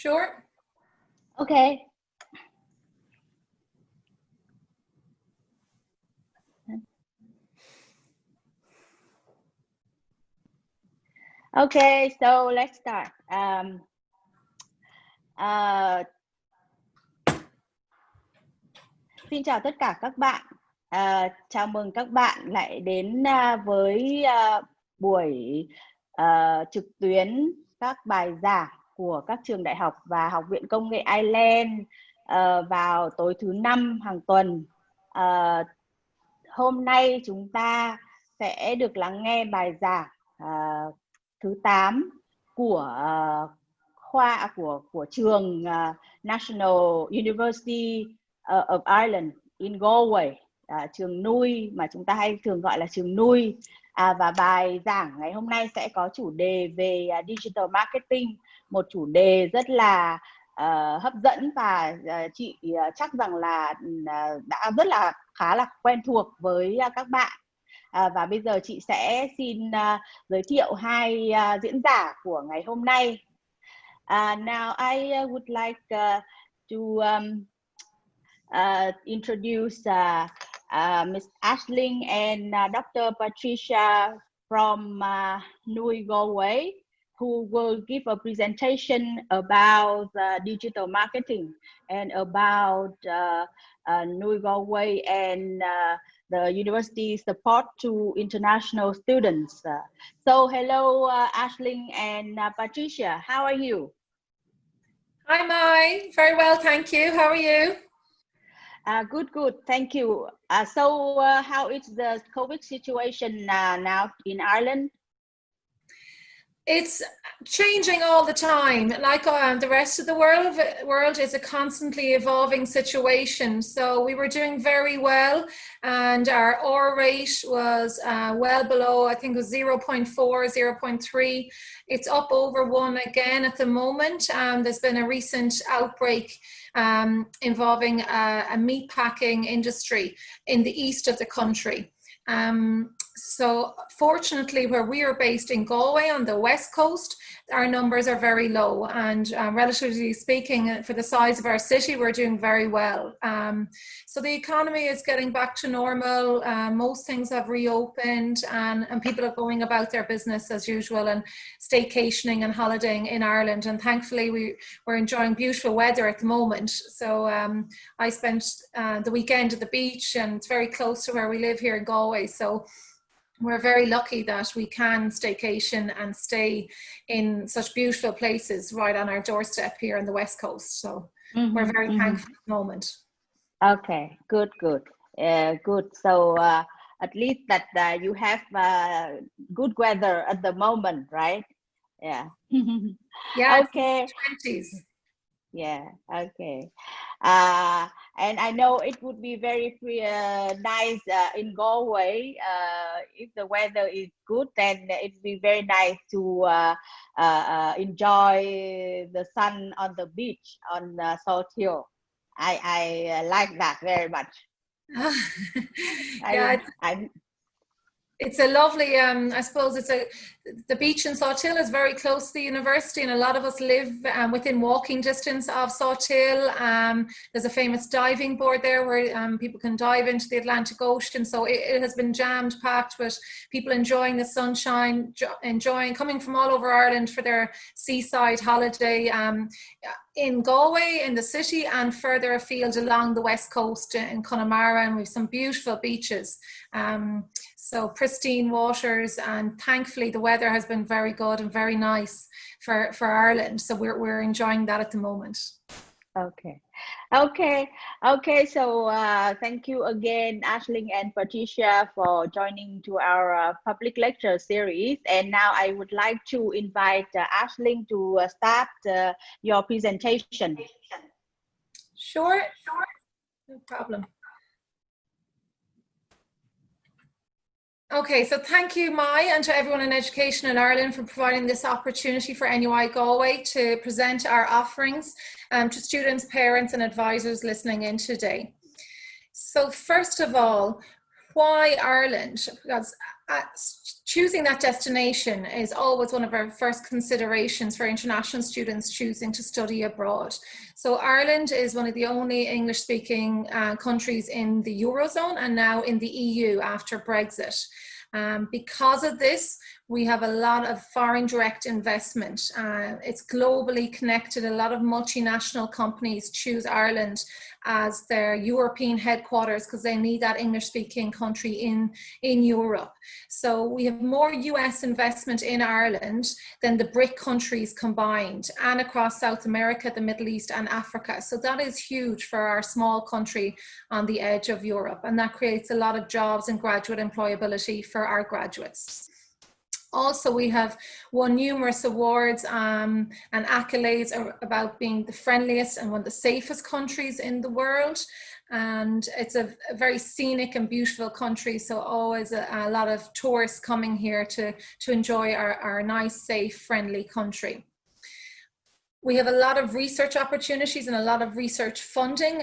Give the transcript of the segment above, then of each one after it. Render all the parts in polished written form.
Sure. Okay. Okay, so let's start. Xin chào tất cả các bạn. Chào mừng các bạn lại đến với buổi trực tuyến các bài giảng của các trường đại học và Học viện Công nghệ Ireland vào tối thứ 5 hàng tuần. Hôm nay chúng ta sẽ được lắng nghe bài giảng thứ 8 của của trường National University of Ireland in Galway, trường NUI mà chúng ta hay thường gọi là trường NUI. Và bài giảng ngày hôm nay sẽ có chủ đề về digital marketing, một chủ đề rất là hấp dẫn và chị chắc rằng là đã khá là quen thuộc với các bạn. Và bây giờ chị sẽ xin giới thiệu hai diễn giả của ngày hôm nay. Now I would like to introduce Ms. Aisling and Dr. Patricia from NUI Galway, who will give a presentation about digital marketing and about NUI Galway and the university support to international students. So hello, Aisling and Patricia, how are you? Hi, Mai. Very well, thank you. How are you? Good, thank you. So how is the COVID situation now in Ireland? It's changing all the time. Like the rest of the world is a constantly evolving situation. So we were doing very well, and our R rate was well below, I think it was 0.4, 0.3. It's up over 1 again at the moment. There's been a recent outbreak involving a meatpacking industry in the east of the country. So fortunately, where we are based in Galway on the west coast, our numbers are very low, and relatively speaking, for the size of our city, we're doing very well. So the economy is getting back to normal. Most things have reopened, and people are going about their business as usual and staycationing and holidaying in Ireland. And thankfully, we're enjoying beautiful weather at the moment. So I spent the weekend at the beach, and it's very close to where we live here in Galway. So we're very lucky that we can staycation and stay in such beautiful places right on our doorstep here on the West Coast. So we're very thankful at the moment. Okay, good. Good. So at least that you have good weather at the moment, right? Yeah. Yeah. Okay. 20s. Yeah. Okay. And I know it would be very nice in Galway. If the weather is good, then it'd be very nice to enjoy the sun on the beach on Salt Hill. I like that very much. Yeah, it's a lovely, I suppose the beach in Salt Hill is very close to the university, and a lot of us live within walking distance of Salt Hill. There's a famous diving board there where people can dive into the Atlantic Ocean. So it has been jammed packed with people enjoying the sunshine, coming from all over Ireland for their seaside holiday in Galway, in the city, and further afield along the west coast in Connemara, and we have some beautiful beaches. So pristine waters, and thankfully the weather has been very good and very nice for Ireland. So we're enjoying that at the moment. Okay. So thank you again, Aisling and Patricia, for joining to our public lecture series. And now I would like to invite Aisling to start your presentation. Sure, no problem. Okay, so thank you, Mai, and to everyone in education in Ireland for providing this opportunity for NUI Galway to present our offerings to students, parents and advisors listening in today. So first of all, why Ireland? Because choosing that destination is always one of our first considerations for international students choosing to study abroad. So Ireland is one of the only English-speaking countries in the Eurozone and now in the EU after Brexit. Because of this, we have a lot of foreign direct investment. It's globally connected. A lot of multinational companies choose Ireland as their European headquarters because they need that English-speaking country in Europe. So we have more US investment in Ireland than the BRIC countries combined, and across South America, the Middle East and Africa. So that is huge for our small country on the edge of Europe, and that creates a lot of jobs and graduate employability for our graduates. Also, we have won numerous awards and accolades about being the friendliest and one of the safest countries in the world. And it's a very scenic and beautiful country, so always a lot of tourists coming here to enjoy our nice, safe, friendly country. We have a lot of research opportunities and a lot of research funding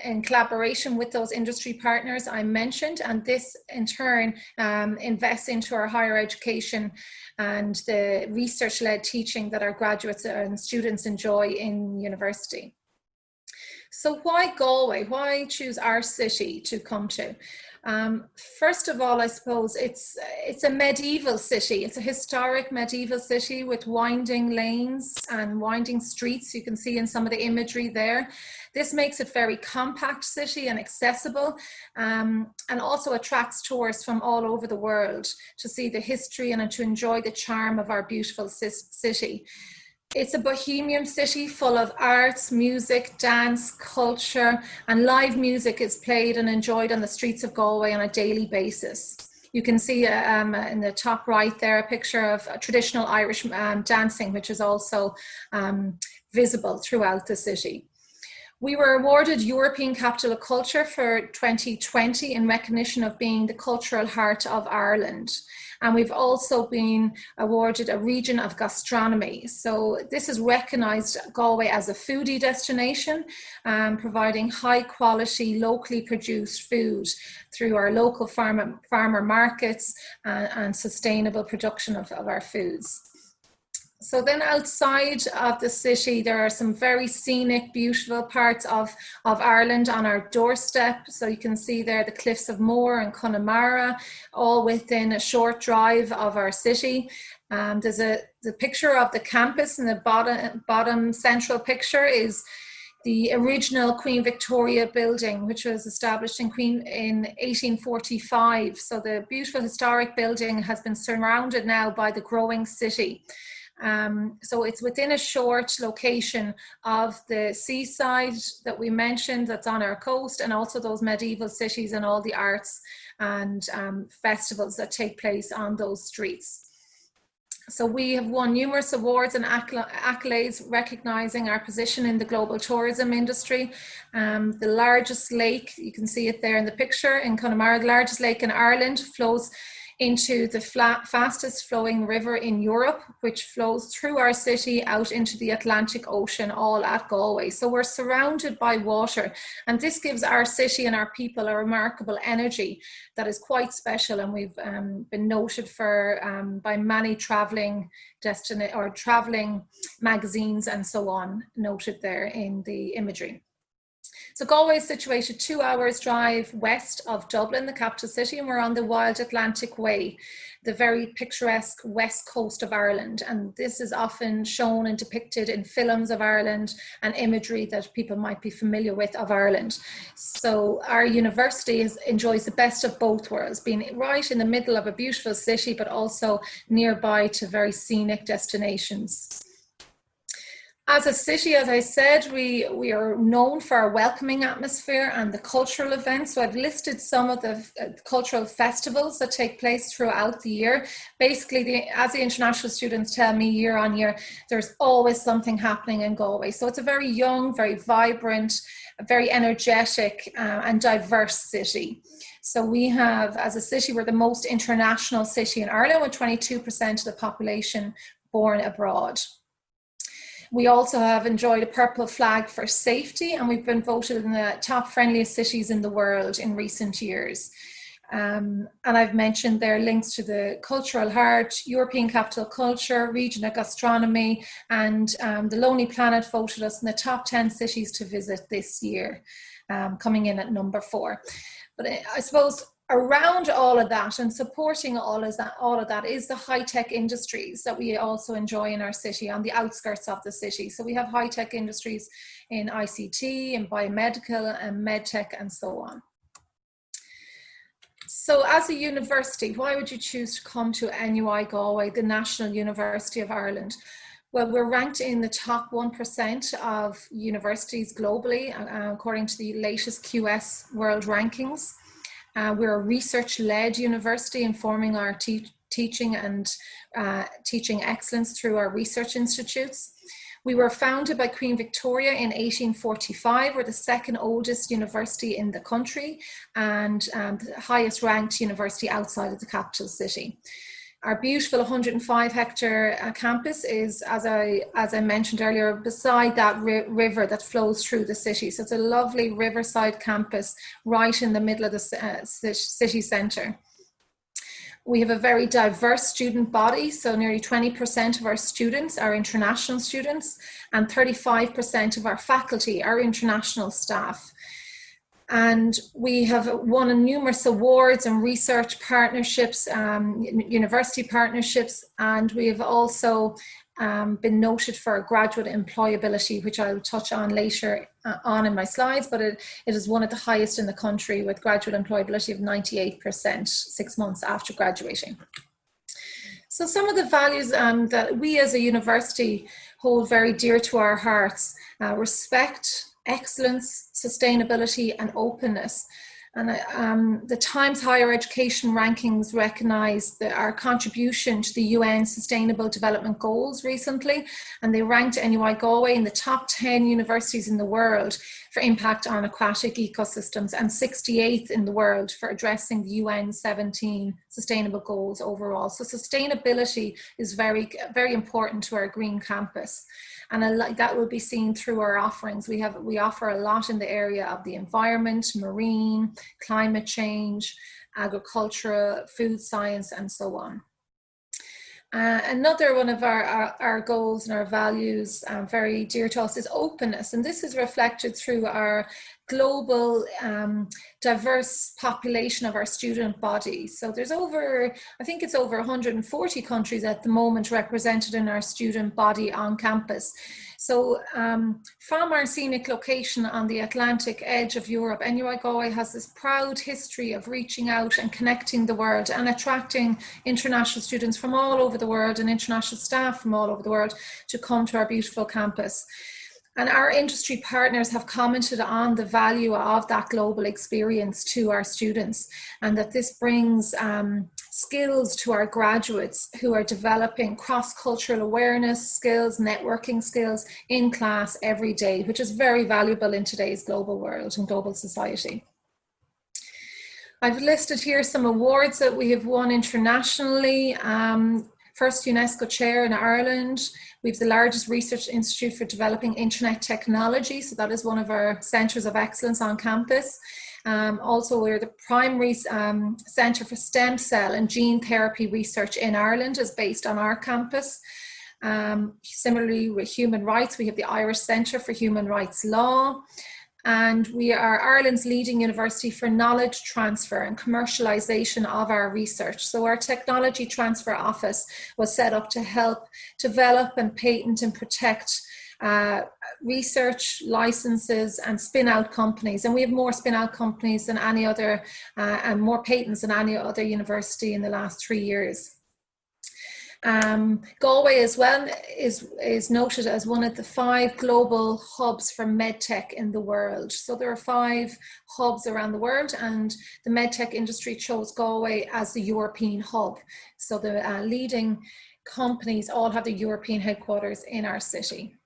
in collaboration with those industry partners I mentioned, and this in turn invests into our higher education and the research-led teaching that our graduates and students enjoy in university. So why Galway? Why choose our city to come to? First of all, I suppose it's a medieval city. It's a historic medieval city with winding lanes and winding streets. You can see in some of the imagery there. This makes it a very compact city and accessible, and also attracts tourists from all over the world to see the history and to enjoy the charm of our beautiful city. It's a bohemian city full of arts, music, dance, culture, and live music is played and enjoyed on the streets of Galway on a daily basis. You can see in the top right there a picture of traditional Irish dancing, which is also visible throughout the city. We were awarded European Capital of Culture for 2020 in recognition of being the cultural heart of Ireland. And we've also been awarded a region of gastronomy. So this has recognized Galway as a foodie destination, providing high quality, locally produced food through our local farmer markets and sustainable production of our foods. So then outside of the city, there are some very scenic, beautiful parts of Ireland on our doorstep. So you can see there the Cliffs of Moher and Connemara, all within a short drive of our city. There's the picture of the campus in the bottom central picture is the original Queen Victoria building, which was established in 1845. So the beautiful historic building has been surrounded now by the growing city. So it's within a short location of the seaside that we mentioned that's on our coast, and also those medieval cities and all the arts and festivals that take place on those streets. So we have won numerous awards and accolades recognizing our position in the global tourism industry. The largest lake, you can see it there in the picture in Connemara, the largest lake in Ireland flows into the fastest flowing river in Europe, which flows through our city out into the Atlantic Ocean, all at Galway. So we're surrounded by water, and this gives our city and our people a remarkable energy that is quite special, and we've been noted for by many traveling magazines and so on, noted there in the imagery. So Galway is situated 2 hours drive west of Dublin, the capital city, and we're on the Wild Atlantic Way, the very picturesque west coast of Ireland. And this is often shown and depicted in films of Ireland and imagery that people might be familiar with of Ireland. So our university enjoys the best of both worlds, being right in the middle of a beautiful city, but also nearby to very scenic destinations. As a city, as I said, we are known for our welcoming atmosphere and the cultural events. So I've listed some of the cultural festivals that take place throughout the year. Basically, as the international students tell me year on year, there's always something happening in Galway. So it's a very young, very vibrant, very energetic and diverse city. So we have, as a city, we're the most international city in Ireland, with 22% of the population born abroad. We also have enjoyed a purple flag for safety, and we've been voted in the top friendliest cities in the world in recent years. And I've mentioned there links to the Cultural Heart, European Capital Culture, Regional Gastronomy, and the Lonely Planet voted us in the top 10 cities to visit this year, coming in at number 4. But I suppose around all of that and supporting all of that is the high-tech industries that we also enjoy in our city on the outskirts of the city. So we have high-tech industries in ICT and biomedical and medtech and so on. So as a university, why would you choose to come to NUI Galway, the National University of Ireland? Well, we're ranked in the top 1% of universities globally, according to the latest QS World Rankings. We're a research-led university, informing our teaching and teaching excellence through our research institutes. We were founded by Queen Victoria in 1845. We're the second oldest university in the country and the highest ranked university outside of the capital city. Our beautiful 105-hectare campus is, as I mentioned earlier, beside that river that flows through the city. So it's a lovely riverside campus right in the middle of the city centre. We have a very diverse student body, so nearly 20% of our students are international students and 35% of our faculty are international staff. And we have won numerous awards and research partnerships, university partnerships, and we have also been noted for graduate employability, which I'll touch on later on in my slides, but it is one of the highest in the country with graduate employability of 98% 6 months after graduating. So some of the values that we as a university hold very dear to our hearts: respect, excellence, sustainability, and openness. And the Times Higher Education rankings recognise our contribution to the UN Sustainable Development Goals recently, and they ranked NUI Galway in the top 10 universities in the world for impact on aquatic ecosystems and 68th in the world for addressing the UN 17 Sustainable Goals overall. So sustainability is very, very important to our green campus. And that will be seen through our offerings. We offer a lot in the area of the environment, marine, climate change, agriculture, food science, and so on. Another one of our goals and our values very dear to us is openness. And this is reflected through our global diverse population of our student body. So there's I think it's over 140 countries at the moment represented in our student body on campus. So from our scenic location on the Atlantic edge of Europe, NUI Galway has this proud history of reaching out and connecting the world and attracting international students from all over the world and international staff from all over the world to come to our beautiful campus. And our industry partners have commented on the value of that global experience to our students, and that this brings skills to our graduates who are developing cross-cultural awareness skills, networking skills in class every day, which is very valuable in today's global world and global society. I've listed here some awards that we have won internationally. First UNESCO Chair in Ireland. We have the largest research institute for developing internet technology. So that is one of our centres of excellence on campus. Also, we're the primary centre for stem cell and gene therapy research in Ireland is based on our campus. Similarly, with human rights, we have the Irish Centre for Human Rights Law. And we are Ireland's leading university for knowledge transfer and commercialisation of our research. So our technology transfer office was set up to help develop and patent and protect research licenses and spin-out companies. And we have more spin-out companies than any other, and more patents than any other university in the last 3 years. Galway as well is noted as one of the 5 global hubs for medtech in the world. So there are 5 hubs around the world, and the medtech industry chose Galway as the European hub. So the leading companies all have the European headquarters in our city.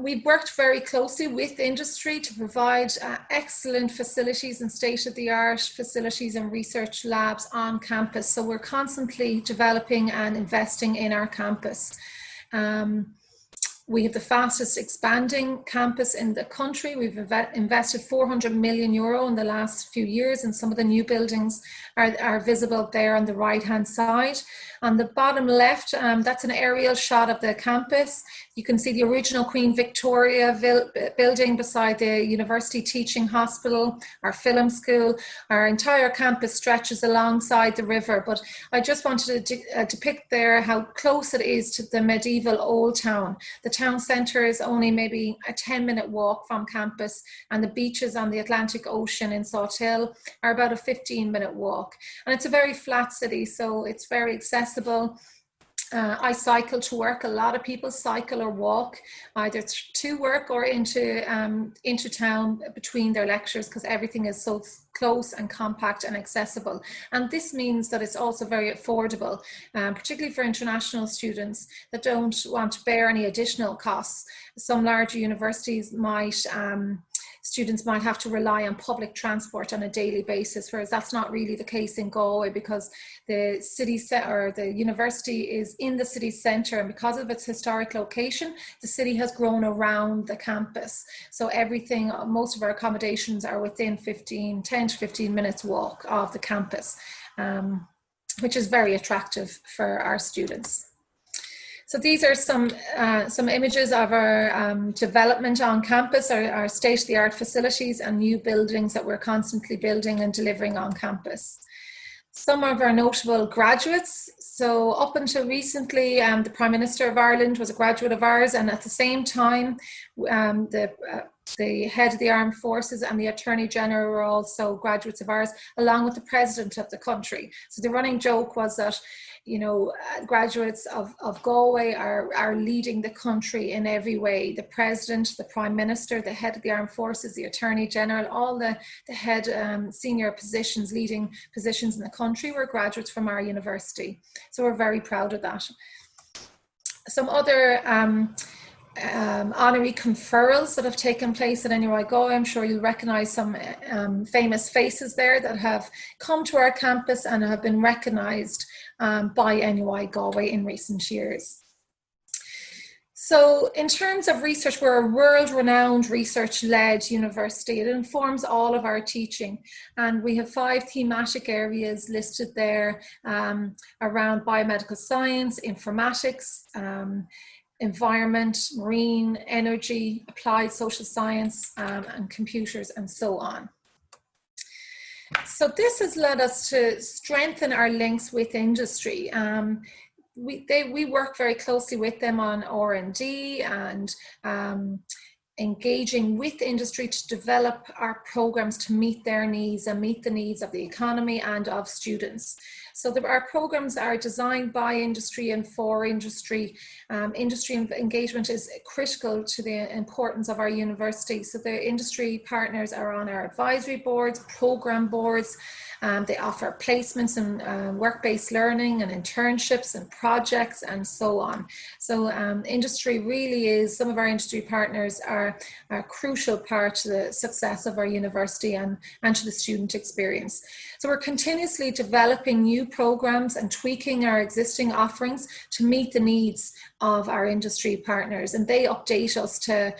We've worked very closely with industry to provide excellent facilities and state-of-the-art facilities and research labs on campus. So we're constantly developing and investing in our campus. We have the fastest expanding campus in the country. We've invested €400 million in the last few years, and some of the new buildings are visible there on the right-hand side. On the bottom left, that's an aerial shot of the campus. You can see the original Queen Victoria building beside the University Teaching Hospital, our film school. Our entire campus stretches alongside the river, but I just wanted to depict there how close it is to the medieval Old Town. The town centre is only maybe a 10-minute walk from campus, and the beaches on the Atlantic Ocean in Sawtell are about a 15-minute walk. And it's a very flat city, so it's very accessible. I cycle to work. A lot of people cycle or walk either to work or into town between their lectures, because everything is so close and compact and accessible. And this means that it's also very affordable, particularly for international students that don't want to bear any additional costs. Some larger universities students might have to rely on public transport on a daily basis, whereas that's not really the case in Galway, because the the university is in the city centre, and because of its historic location, the city has grown around the campus. So most of our accommodations are within 10 to 15 minutes walk of the campus, which is very attractive for our students. So these are some images of our development on campus, our state-of-the-art facilities and new buildings that we're constantly building and delivering on campus. Some of our notable graduates. So up until recently, the Prime Minister of Ireland was a graduate of ours, and at the same time, the head of the armed forces and the Attorney General were also graduates of ours, along with the President of the country. So the running joke was that, you know, graduates of Galway are leading the country in every way. The President, the Prime Minister, the head of the armed forces, the Attorney General, all the head senior positions, leading positions in the country were graduates from our university. So we're very proud of that. Some other honorary conferrals that have taken place at NUI Galway. I'm sure you'll recognise some famous faces there that have come to our campus and have been recognised by NUI Galway in recent years. So in terms of research, we're a world-renowned research-led university. It informs all of our teaching, and we have 5 thematic areas listed there around biomedical science, informatics, environment, marine, energy, applied social science, and computers, and so on. So this has led us to strengthen our links with industry. We work very closely with them on R&D and engaging with industry to develop our programs to meet their needs and meet the needs of the economy and of students. So our programs are designed by industry and for industry. Industry engagement is critical to the importance of our university. So the industry partners are on our advisory boards, program boards. They offer placements and work-based learning and internships and projects and so on. So industry really is, some of our industry partners are a crucial part to the success of our university and to the student experience. So we're continuously developing new programs and tweaking our existing offerings to meet the needs of our industry partners, and they update us to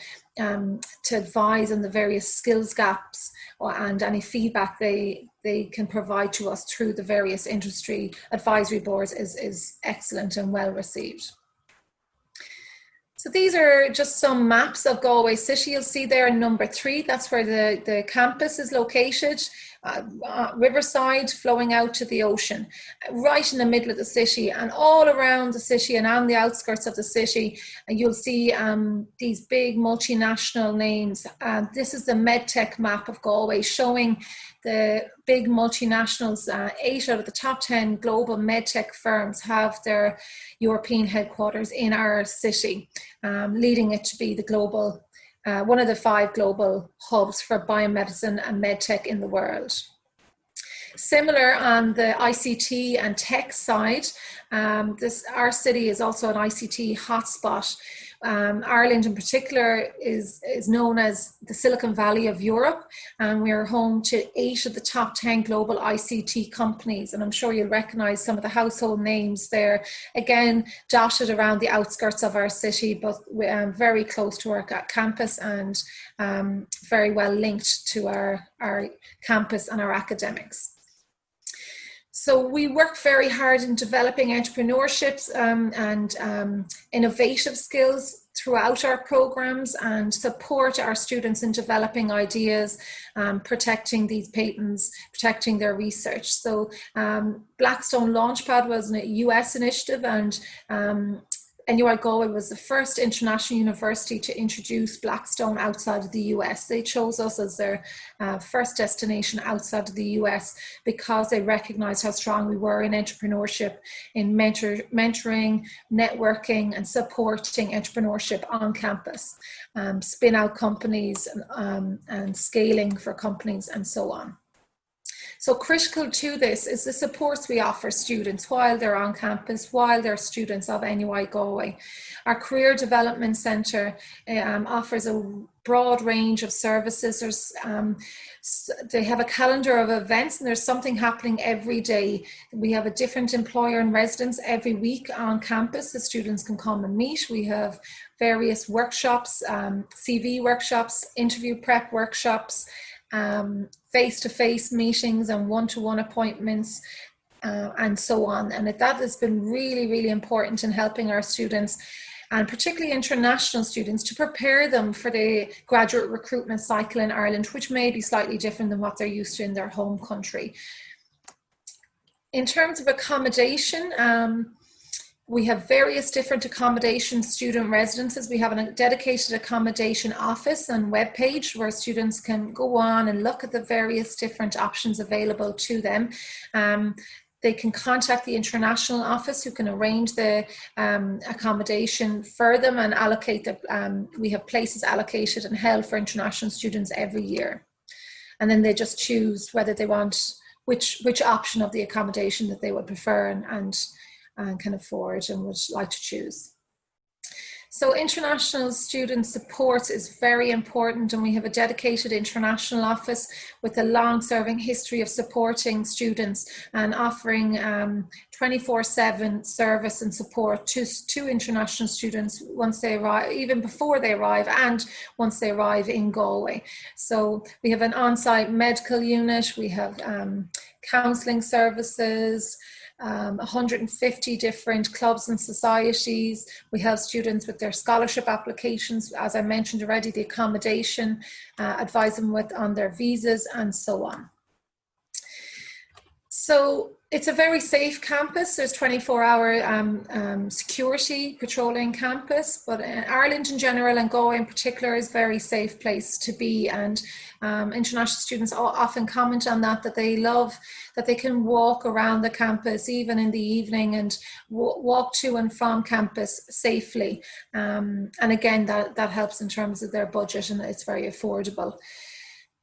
advise on the various skills gaps and any feedback they can provide to us through the various industry advisory boards is excellent and well received. So these are just some maps of Galway City. You'll see there in number 3, that's where the campus is located. Riverside flowing out to the ocean, right in the middle of the city, and all around the city and on the outskirts of the city, you'll see these big multinational names. This is the MedTech map of Galway, showing the big multinationals. 8 out of the top 10 global MedTech firms have their European headquarters in our city, leading it to be the global one of the 5 global hubs for biomedicine and medtech in the world. Similar on the ICT and tech side, our city is also an ICT hotspot. Ireland in particular is known as the Silicon Valley of Europe, and we're home to 8 of the top 10 global ICT companies, and I'm sure you'll recognise some of the household names there, again dotted around the outskirts of our city, but very close to our campus, and very well linked to our campus and our academics. So we work very hard in developing entrepreneurships and innovative skills throughout our programs, and support our students in developing ideas, protecting these patents, protecting their research. So Blackstone Launchpad was a US initiative, and NUI Galway was the first international university to introduce Blackstone outside of the US. They chose us as their first destination outside of the US because they recognized how strong we were in entrepreneurship, in mentoring, networking, and supporting entrepreneurship on campus, spin out companies, and scaling for companies, and so on. So critical to this is the supports we offer students while they're on campus, while they're students of NUI Galway. Our Career Development Centre offers a broad range of services. They have a calendar of events, and there's something happening every day. We have a different employer in residence every week on campus. The students can come and meet. We have various workshops, CV workshops, interview prep workshops, face-to-face meetings and one-to-one appointments, and so on. And that has been really, really important in helping our students, and particularly international students, to prepare them for the graduate recruitment cycle in Ireland, which may be slightly different than what they're used to in their home country. In terms of accommodation, we have various different accommodation student residences. We have a dedicated accommodation office and webpage where students can go on and look at the various different options available to them. They can contact the international office, who can arrange the accommodation for them and allocate we have places allocated and held for international students every year. And then they just choose whether they want which option of the accommodation that they would prefer and can afford and would like to choose. So international student support is very important, and we have a dedicated international office with a long-serving history of supporting students and offering 24/7 service and support to international students once they arrive, even before they arrive, and once they arrive in Galway. So we have an on-site medical unit, we have counselling services, 150 different clubs and societies. We help students with their scholarship applications, as I mentioned already, the accommodation, advise them on their visas, and so on. So it's a very safe campus. There's 24-hour security patrolling campus, but Ireland in general, and Galway in particular, is a very safe place to be. And international students often comment on that they love that they can walk around the campus even in the evening and walk to and from campus safely. And again, that helps in terms of their budget, and it's very affordable.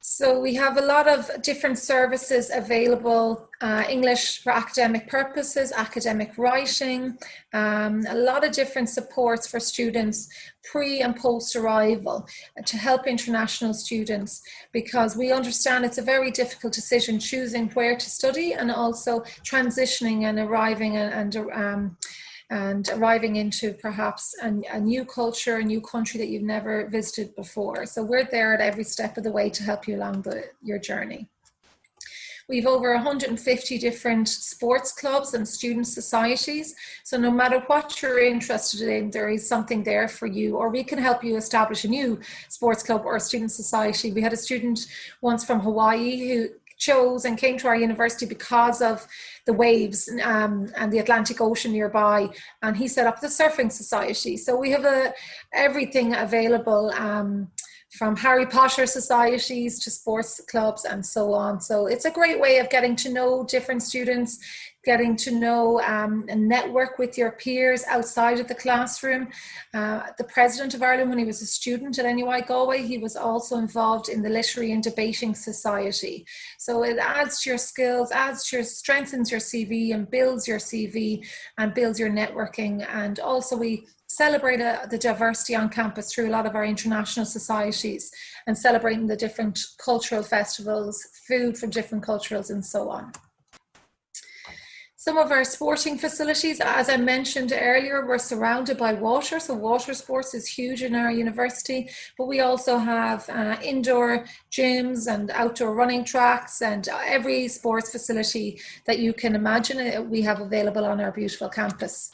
So we have a lot of different services available, English for academic purposes, academic writing, a lot of different supports for students pre and post arrival to help international students, because we understand it's a very difficult decision choosing where to study and also transitioning and arriving and arriving into perhaps a new culture, a new country that you've never visited before. So we're there at every step of the way to help you along your journey. We've over 150 different sports clubs and student societies. So no matter what you're interested in, there is something there for you, or we can help you establish a new sports club or student society. We had a student once from Hawaii who chose and came to our university because of the waves and the Atlantic Ocean nearby, and he set up the surfing society. So we have everything available, from Harry Potter societies to sports clubs and so on. So it's a great way of getting to know different students, getting to know and network with your peers outside of the classroom. The president of Ireland, when he was a student at NUI Galway, he was also involved in the Literary and Debating Society. So it adds to your skills, strengthens your CV and builds your CV and builds your networking. And also we celebrate the diversity on campus through a lot of our international societies and celebrating the different cultural festivals, food from different cultures and so on. Some of our sporting facilities, as I mentioned earlier, we're surrounded by water. So water sports is huge in our university, but we also have indoor gyms and outdoor running tracks, and every sports facility that you can imagine we have available on our beautiful campus.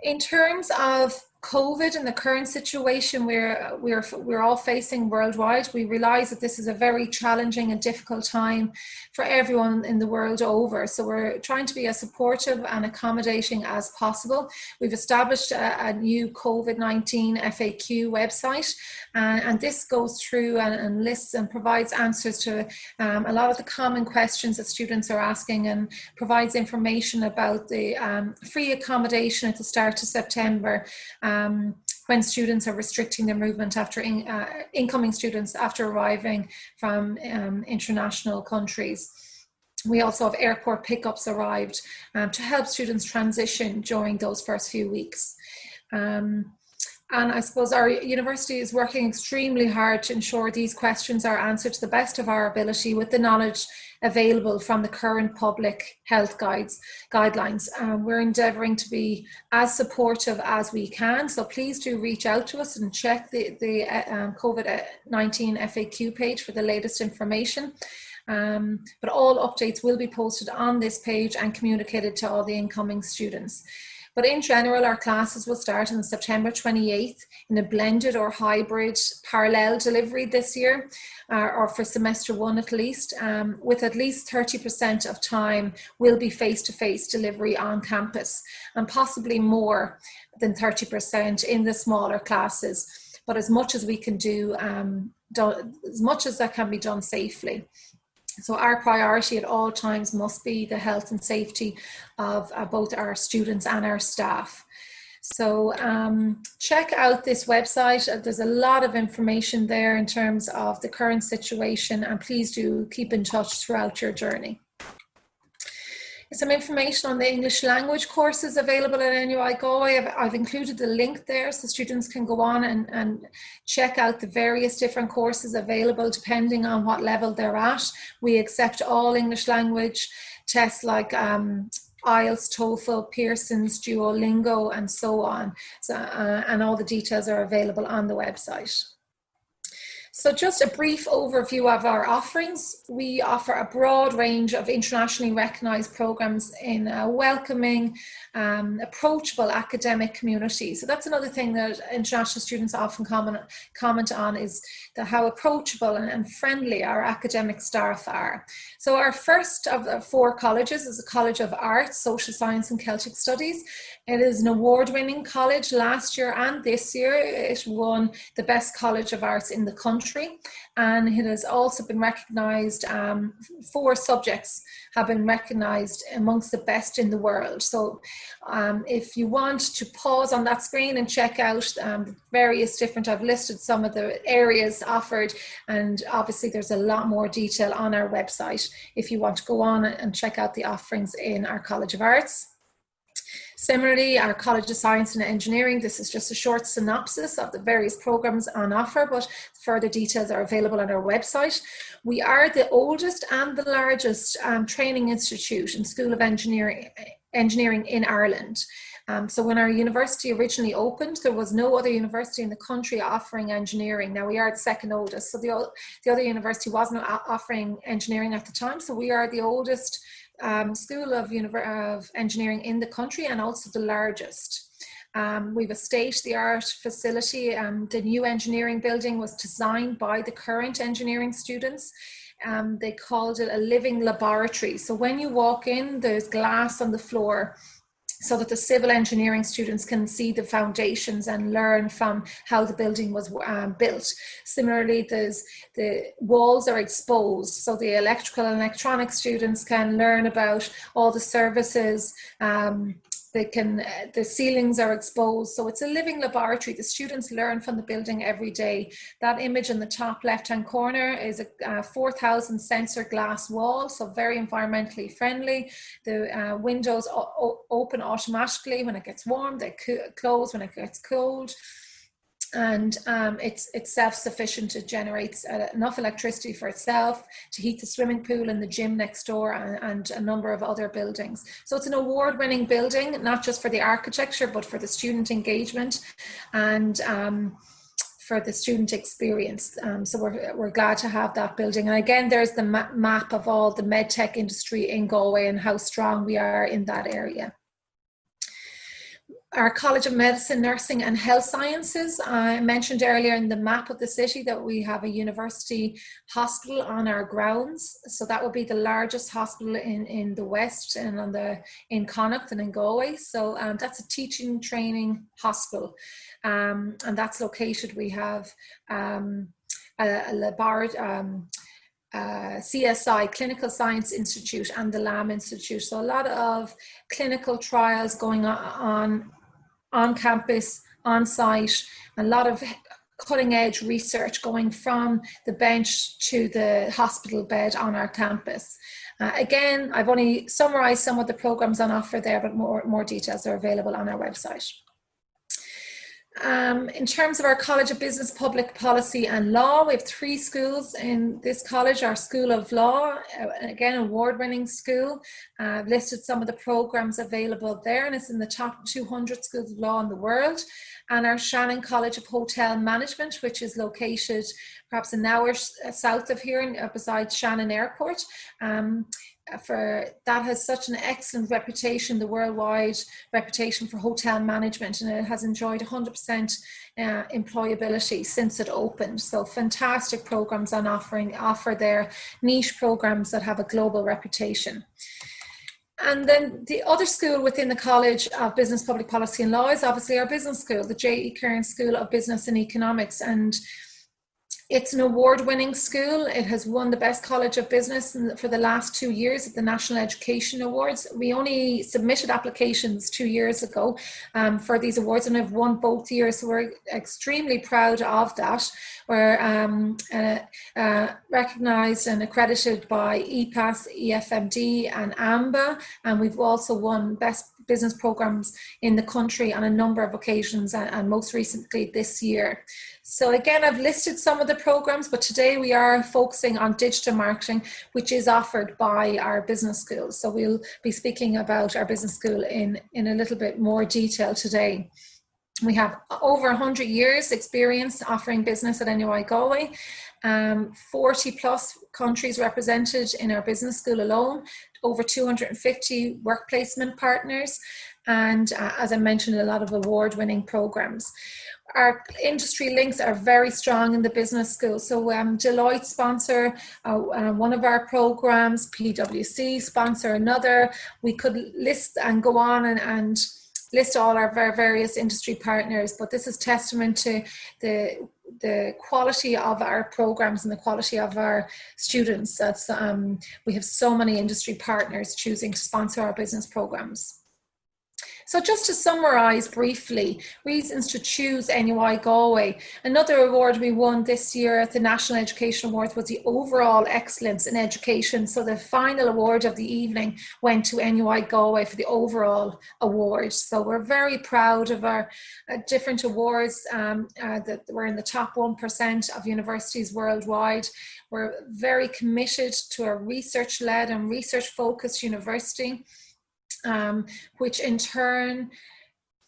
In terms of COVID and the current situation we're all facing worldwide, we realize that this is a very challenging and difficult time for everyone in the world over. So we're trying to be as supportive and accommodating as possible. We've established a new COVID-19 FAQ website, and this goes through and lists and provides answers to a lot of the common questions that students are asking, and provides information about the free accommodation at the start of September, when students are restricting their movement after incoming students after arriving from international countries. We also have airport pickups arrived to help students transition during those first few weeks. And I suppose our university is working extremely hard to ensure these questions are answered to the best of our ability with the knowledge available from the current public health guidelines. We're endeavouring to be as supportive as we can, so please do reach out to us and check the COVID-19 FAQ page for the latest information. But all updates will be posted on this page and communicated to all the incoming students. But in general, our classes will start on September 28th in a blended or hybrid parallel delivery this year, or for semester one at least, with at least 30% of time will be face-to-face delivery on campus, and possibly more than 30% in the smaller classes, but as much as we can do, as much as that can be done safely. So our priority at all times must be the health and safety of both our students and our staff. So check out this website. There's a lot of information there in terms of the current situation, and please do keep in touch throughout your journey. Some information on the English language courses available at NUI Galway. I've included the link there so students can go on and check out the various different courses available depending on what level they're at. We accept all English language tests like IELTS, TOEFL, Pearson's, Duolingo, and so on. So, and all the details are available on the website. So just a brief overview of our offerings. We offer a broad range of internationally recognised programmes in a welcoming, approachable academic community. So that's another thing that international students often comment on, is how approachable and friendly our academic staff are. So our first of the 4 colleges is a College of Arts, Social Science and Celtic Studies. It is an award-winning college. Last year and this year it won the best College of Arts in the country, and it has also been recognised, 4 subjects have been recognised amongst the best in the world. So if you want to pause on that screen and check out various different, I've listed some of the areas offered, and obviously there's a lot more detail on our website if you want to go on and check out the offerings in our College of Arts. Similarly, our College of Science and Engineering, this is just a short synopsis of the various programmes on offer, but further details are available on our website. We are the oldest and the largest training institute and School of Engineering in Ireland. So when our university originally opened, there was no other university in the country offering engineering. Now we are the second oldest, so the other university wasn't offering engineering at the time, so we are the oldest School of Engineering in the country, and also the largest. We have a state-of-the-art facility. The new engineering building was designed by the current engineering students. They called it a living laboratory. So when you walk in, there's glass on the floor, so that the civil engineering students can see the foundations and learn from how the building was built. Similarly, the walls are exposed, so the electrical and electronic students can learn about all the services. The ceilings are exposed, so it's a living laboratory. The students learn from the building every day. That image in the top left-hand corner is a 4,000 sensor glass wall, so very environmentally friendly. The windows open automatically when it gets warm, they close when it gets cold. And it's self-sufficient. It generates enough electricity for itself to heat the swimming pool and the gym next door and a number of other buildings. So it's an award-winning building, not just for the architecture, but for the student engagement and for the student experience. So we're glad to have that building. And again, there's the map of all the medtech industry in Galway and how strong we are in that area. Our College of Medicine, Nursing and Health Sciences. I mentioned earlier in the map of the city that we have a university hospital on our grounds. So that would be the largest hospital in the West and in Connacht and in Galway. So that's a teaching training hospital. And that's located, we have a laboratory, CSI, Clinical Science Institute, and the LAM Institute. So a lot of clinical trials going on campus, on site, a lot of cutting edge research going from the bench to the hospital bed on our campus. Again, I've only summarized some of the programs on offer there, but more details are available on our website. In terms of our College of Business, Public Policy and Law, we have 3 schools in this college. Our School of Law, again, award-winning school. I've listed some of the programs available there, and it's in the top 200 schools of law in the world. And our Shannon College of Hotel Management, which is located perhaps an hour south of here, beside Shannon Airport. That has such an excellent reputation, the worldwide reputation for hotel management, and it has enjoyed 100% employability since it opened. So fantastic programs on offer there, niche programs that have a global reputation. And then the other school within the College of Business, Public Policy and Law is obviously our business school, the J.E. Cairnes School of Business and Economics. And it's an award-winning school. It has won the Best College of Business for the last 2 years at the National Education Awards. We only submitted applications 2 years ago for these awards, and have won both years. So we're extremely proud of that. We're recognised and accredited by EPAS, EFMD and AMBA, and we've also won Best Business Programs in the country on a number of occasions, and most recently this year. So again, I've listed some of the programs, but today we are focusing on digital marketing, which is offered by our business school. So we'll be speaking about our business school in a little bit more detail today. We have over 100 years experience offering business at NUI Galway, 40 plus countries represented in our business school alone, over 250 work placement partners, and as I mentioned, a lot of award-winning programs. Our industry links are very strong in the business school. So Deloitte sponsor one of our programs, PwC sponsor another. We could list and go on and list all our various industry partners, but this is testament to the quality of our programs and the quality of our students. That's we have so many industry partners choosing to sponsor our business programs. So just to summarise briefly, reasons to choose NUI Galway. Another award we won this year at the National Education Awards was the overall excellence in education. So the final award of the evening went to NUI Galway for the overall award. So we're very proud of our different awards that we're in the top 1% of universities worldwide. We're very committed to a research-led and research-focused university. Which in turn,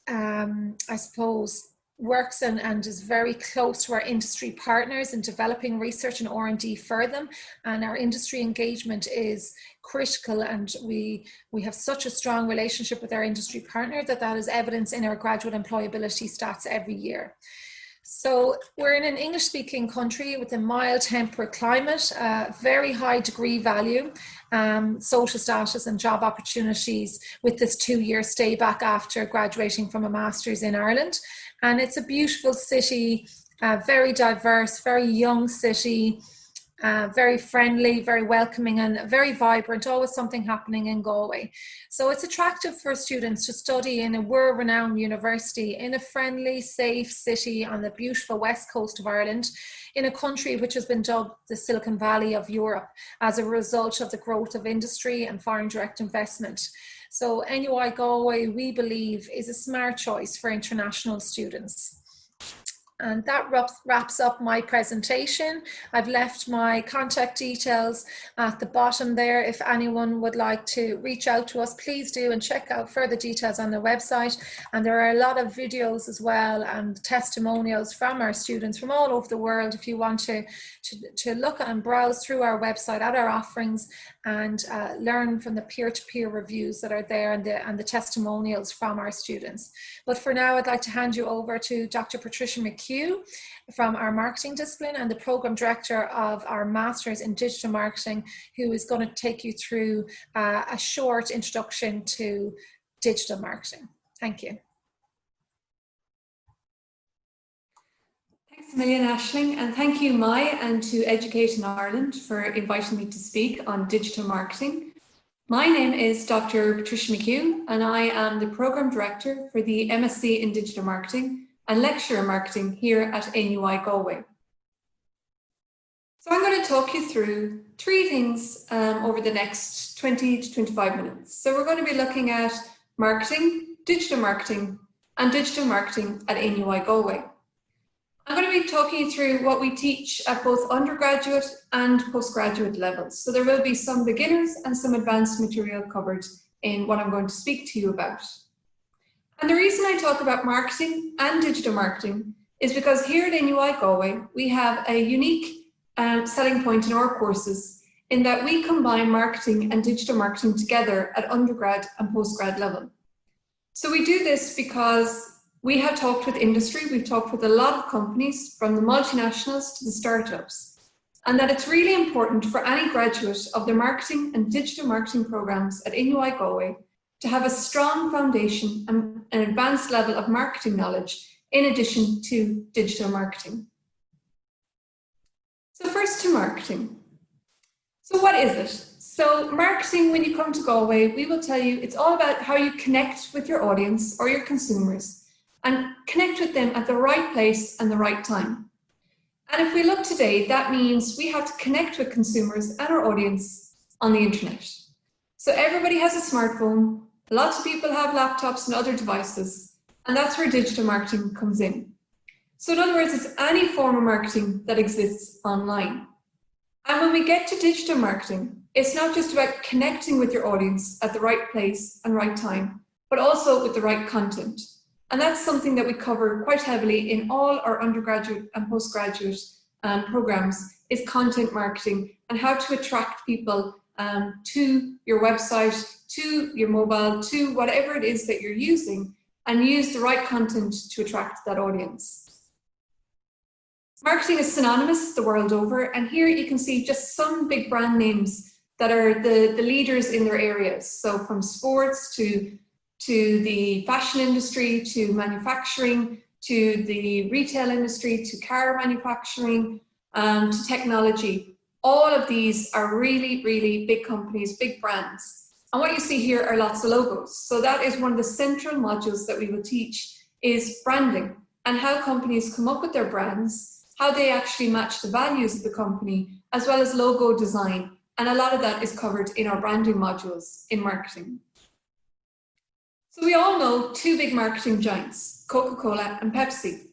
I suppose, works and is very close to our industry partners in developing research and R&D for them. And our industry engagement is critical, and we have such a strong relationship with our industry partner that is evidence in our graduate employability stats every year. So we're in an English-speaking country with a mild temperate climate, very high degree value, social status and job opportunities with this 2-year stay back after graduating from a master's in Ireland. And it's a beautiful city, very diverse, very young city, very friendly, very welcoming, and very vibrant, always something happening in Galway. So it's attractive for students to study in a world-renowned university in a friendly, safe city on the beautiful west coast of Ireland, in a country which has been dubbed the Silicon Valley of Europe as a result of the growth of industry and foreign direct investment. So NUI Galway, we believe, is a smart choice for international students. And that wraps up my presentation. I've left my contact details at the bottom there. If anyone would like to reach out to us, please do, and check out further details on the website. And there are a lot of videos as well and testimonials from our students from all over the world if you want to look and browse through our website at our offerings and learn from the peer-to-peer reviews that are there and the testimonials from our students. But for now, I'd like to hand you over to Dr. Patricia McHugh from our marketing discipline and the program director of our Masters in Digital Marketing, who is going to take you through a short introduction to digital marketing. Thank you. Thanks a million, Aisling, and thank you, Mai, and to Education Ireland for inviting me to speak on digital marketing. My name is Dr. Patricia McHugh, and I am the program director for the MSc in Digital Marketing and lecturer in marketing here at NUI Galway. So I'm going to talk you through 3 things over the next 20 to 25 minutes. So we're going to be looking at marketing, and digital marketing at NUI Galway. I'm going to be talking you through what we teach at both undergraduate and postgraduate levels. So there will be some beginners and some advanced material covered in what I'm going to speak to you about. And the reason I talk about marketing and digital marketing is because here at NUI Galway, we have a unique selling point in our courses in that we combine marketing and digital marketing together at undergrad and postgrad level. So we do this because we have talked with industry, we've talked with a lot of companies from the multinationals to the startups, and that it's really important for any graduate of the marketing and digital marketing programs at NUI Galway to have a strong foundation and an advanced level of marketing knowledge in addition to digital marketing. So first to marketing. So what is it? So marketing, when you come to Galway, we will tell you it's all about how you connect with your audience or your consumers and connect with them at the right place and the right time. And if we look today, that means we have to connect with consumers and our audience on the internet. So everybody has a smartphone, lots of people have laptops and other devices, and that's where digital marketing comes in. So in other words, it's any form of marketing that exists online. And when we get to digital marketing, it's not just about connecting with your audience at the right place and right time, but also with the right content. And that's something that we cover quite heavily in all our undergraduate and postgraduate programs, is content marketing and how to attract people to your website, to your mobile, to whatever it is that you're using, and use the right content to attract that audience. Marketing is synonymous the world over, and here you can see just some big brand names that are the leaders in their areas. So from sports to the fashion industry, to manufacturing, to the retail industry, to car manufacturing, to technology. All of these are really, really big companies, big brands. And what you see here are lots of logos. So that is one of the central modules that we will teach, is branding and how companies come up with their brands, how they actually match the values of the company, as well as logo design. And a lot of that is covered in our branding modules in marketing. So we all know 2 big marketing giants, Coca-Cola and Pepsi.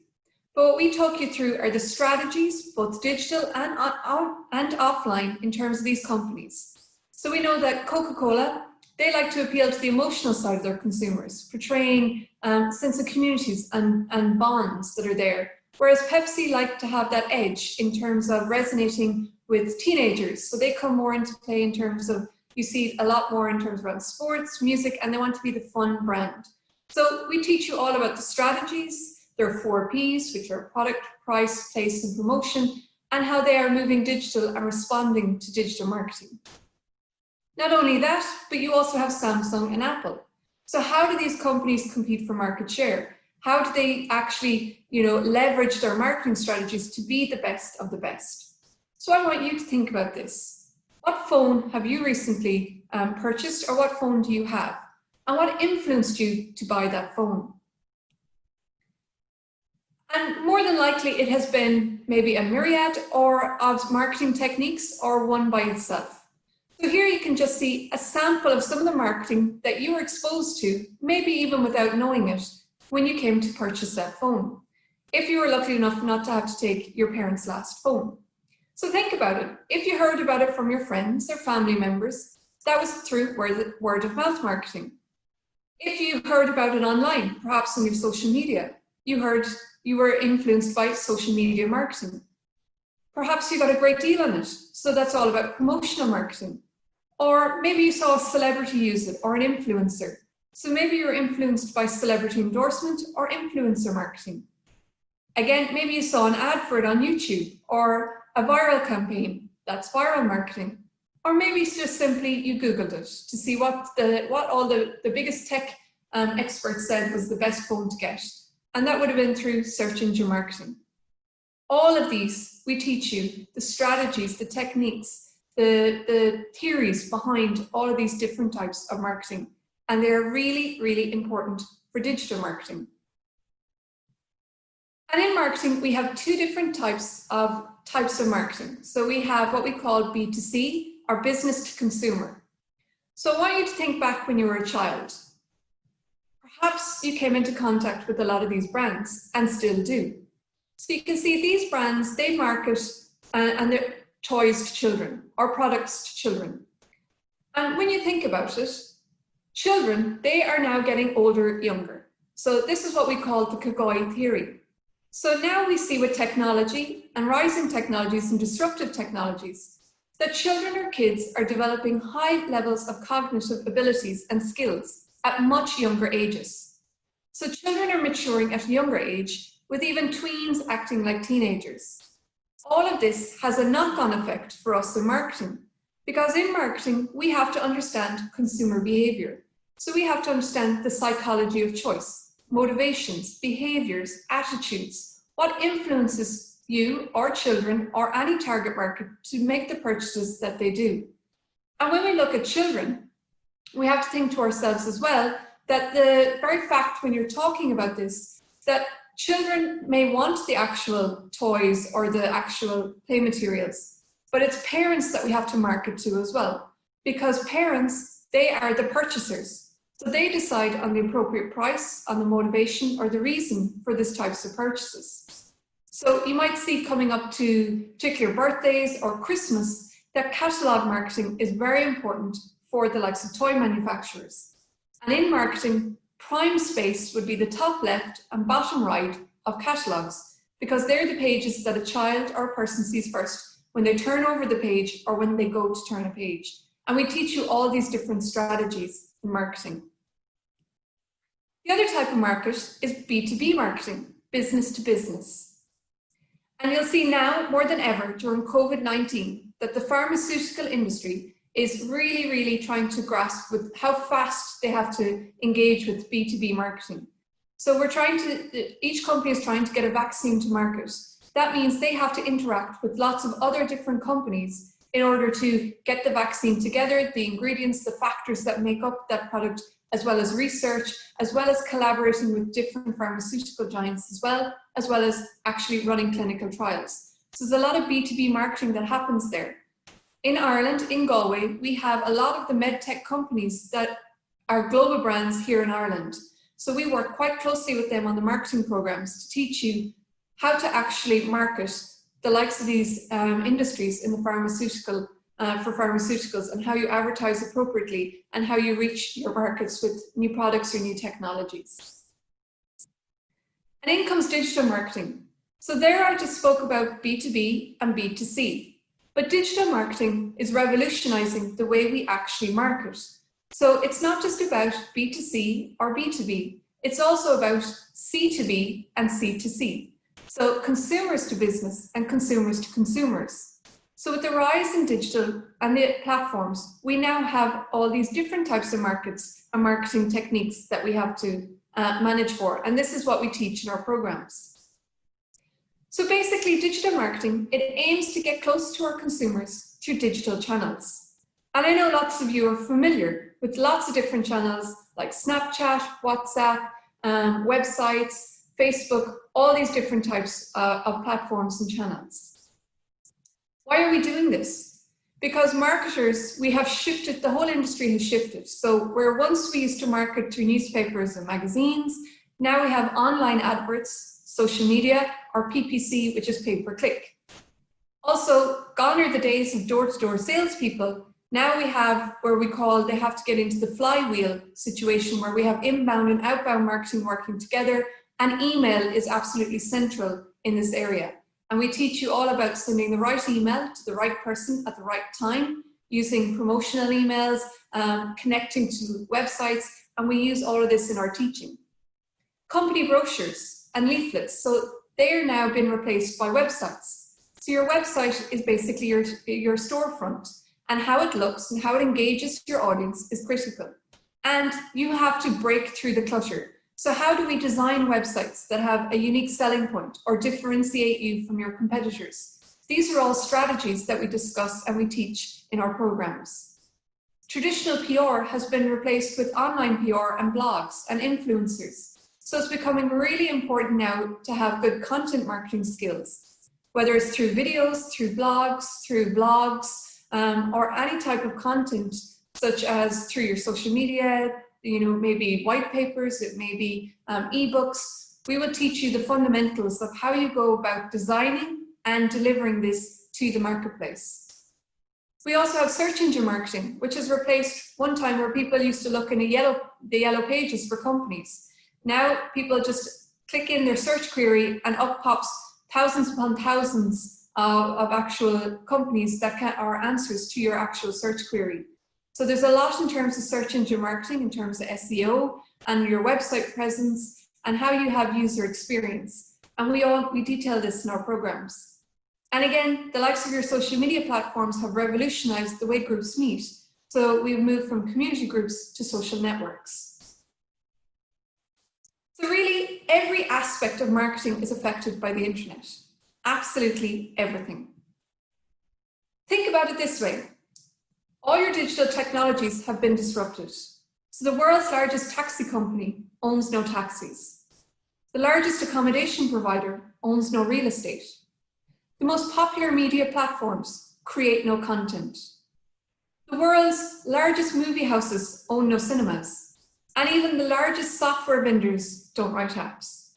But what we talk you through are the strategies, both digital and offline, in terms of these companies. So we know that Coca-Cola, they like to appeal to the emotional side of their consumers, portraying sense of communities and bonds that are there. Whereas Pepsi like to have that edge in terms of resonating with teenagers. So they come more into play in terms of, you see a lot more in terms around sports, music, and they want to be the fun brand. So we teach you all about the strategies, their 4 Ps, which are product, price, place, and promotion, and how they are moving digital and responding to digital marketing. Not only that, but you also have Samsung and Apple. So how do these companies compete for market share? How do they actually, leverage their marketing strategies to be the best of the best? So I want you to think about this. What phone have you recently purchased, or what phone do you have? And what influenced you to buy that phone? And more than likely, it has been maybe a myriad of marketing techniques, or one by itself. So here you can just see a sample of some of the marketing that you were exposed to, maybe even without knowing it, when you came to purchase that phone, if you were lucky enough not to have to take your parents' last phone. So think about it. If you heard about it from your friends or family members, that was through word of mouth marketing. If you heard about it online, perhaps on your social media, you were influenced by social media marketing. Perhaps you got a great deal on it, so that's all about promotional marketing. Or maybe you saw a celebrity use it, or an influencer. So maybe you're influenced by celebrity endorsement or influencer marketing. Again, maybe you saw an ad for it on YouTube, or a viral campaign, that's viral marketing. Or maybe it's just simply you Googled it to see what all the biggest tech experts said was the best phone to get. And that would have been through search engine marketing. All of these, we teach you the strategies, the techniques, the theories behind all of these different types of marketing. And they're really, really important for digital marketing. And in marketing, we have 2 different types of marketing. So we have what we call B2C, or business to consumer. So I want you to think back when you were a child. Perhaps you came into contact with a lot of these brands, and still do. So you can see these brands, they market and they're toys to children, or products to children. And when you think about it, children, they are now getting older, younger. So this is what we call the Galway theory. So now we see with technology and rising technologies and disruptive technologies that children or kids are developing high levels of cognitive abilities and skills at much younger ages. So children are maturing at a younger age, with even tweens acting like teenagers. All of this has a knock-on effect for us in marketing, because in marketing, we have to understand consumer behavior. So we have to understand the psychology of choice, motivations, behaviors, attitudes, what influences you or children or any target market to make the purchases that they do. And when we look at children, we have to think to ourselves as well that the very fact when you're talking about this, that children may want the actual toys or the actual play materials, but it's parents that we have to market to as well, because parents, they are the purchasers. So they decide on the appropriate price, on the motivation or the reason for these types of purchases. So you might see coming up to particular birthdays or Christmas that catalogue marketing is very important for the likes of toy manufacturers. And in marketing, prime space would be the top left and bottom right of catalogues, because they're the pages that a child or a person sees first when they turn over the page or when they go to turn a page. And we teach you all these different strategies in marketing. The other type of market is B2B marketing, business to business. And you'll see now more than ever during COVID-19 that the pharmaceutical industry is really, really trying to grasp with how fast they have to engage with B2B marketing. So each company is trying to get a vaccine to market. That means they have to interact with lots of other different companies in order to get the vaccine together, the ingredients, the factors that make up that product, as well as research, as well as collaborating with different pharmaceutical giants as well as actually running clinical trials. So there's a lot of B2B marketing that happens there. In Ireland, in Galway, we have a lot of the medtech companies that are global brands here in Ireland. So we work quite closely with them on the marketing programs to teach you how to actually market the likes of these industries in the pharmaceutical for pharmaceuticals, and how you advertise appropriately and how you reach your markets with new products or new technologies. And in comes digital marketing. So there I just spoke about B2B and B2C, but digital marketing is revolutionizing the way we actually market. So it's not just about B2C or B2B, It's also about C2B and C2C. So consumers to business and consumers to consumers. So with the rise in digital and the platforms, we now have all these different types of markets and marketing techniques that we have to manage for. And this is what we teach in our programs. So basically, digital marketing, it aims to get close to our consumers through digital channels. And I know lots of you are familiar with lots of different channels like Snapchat, WhatsApp, websites, Facebook, all these different types of platforms and channels. Why are we doing this? Because marketers, we have shifted, the whole industry has shifted. So where once we used to market through newspapers and magazines, now we have online adverts, social media, or PPC, which is pay-per-click. Also, gone are the days of door-to-door salespeople. Now we have where we call, they have to get into the flywheel situation where we have inbound and outbound marketing working together, and email is absolutely central in this area. And we teach you all about sending the right email to the right person at the right time, using promotional emails, connecting to websites, and we use all of this in our teaching. Company brochures and leaflets, so they are now been replaced by websites. So your website is basically your storefront, and how it looks and how it engages your audience is critical. And you have to break through the clutter. So how do we design websites that have a unique selling point or differentiate you from your competitors? These are all strategies that we discuss and we teach in our programs. Traditional PR has been replaced with online PR and blogs and influencers. So it's becoming really important now to have good content marketing skills, whether it's through videos, through blogs, or any type of content, such as through your social media, maybe white papers, it may be ebooks. We will teach you the fundamentals of how you go about designing and delivering this to the marketplace. We also have search engine marketing, which has replaced one time where people used to look in the yellow pages for companies. Now people just click in their search query and up pops thousands upon thousands of actual companies that are answers to your actual search query. So there's a lot in terms of search engine marketing, in terms of SEO and your website presence and how you have user experience. And we detail this in our programs. And again, the likes of your social media platforms have revolutionized the way groups meet. So we've moved from community groups to social networks. So really, every aspect of marketing is affected by the internet. Absolutely everything. Think about it this way. All your digital technologies have been disrupted. So the world's largest taxi company owns no taxis. The largest accommodation provider owns no real estate. The most popular media platforms create no content. The world's largest movie houses own no cinemas. And even the largest software vendors don't write apps.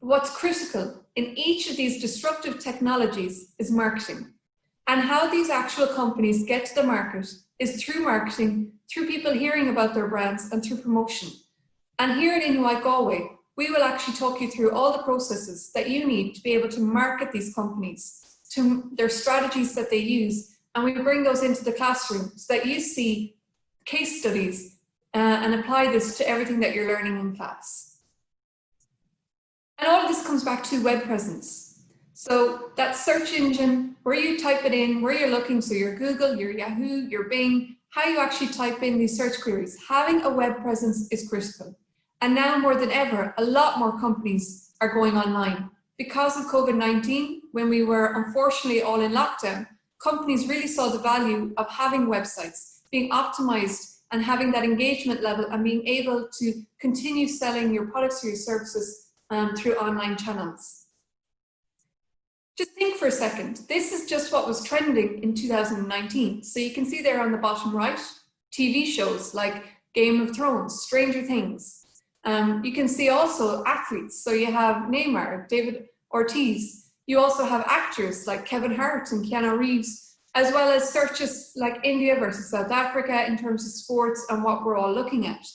What's critical in each of these disruptive technologies is marketing. And how these actual companies get to the market is through marketing, through people hearing about their brands and through promotion. And here at NUI Galway, we will actually talk you through all the processes that you need to be able to market these companies, to their strategies that they use. And we bring those into the classroom so that you see case studies and apply this to everything that you're learning in class. And all of this comes back to web presence. So that search engine, where you type it in, where you're looking, so your Google, your Yahoo, your Bing, how you actually type in these search queries. Having a web presence is critical. And now more than ever, a lot more companies are going online. Because of COVID-19, when we were unfortunately all in lockdown, companies really saw the value of having websites, being optimized and having that engagement level and being able to continue selling your products or your services through online channels. Just think for a second, this is just what was trending in 2019. So you can see there on the bottom right, TV shows like Game of Thrones, Stranger Things. You can see also athletes. So you have Neymar, David Ortiz. You also have actors like Kevin Hart and Keanu Reeves, as well as searches like India versus South Africa in terms of sports and what we're all looking at.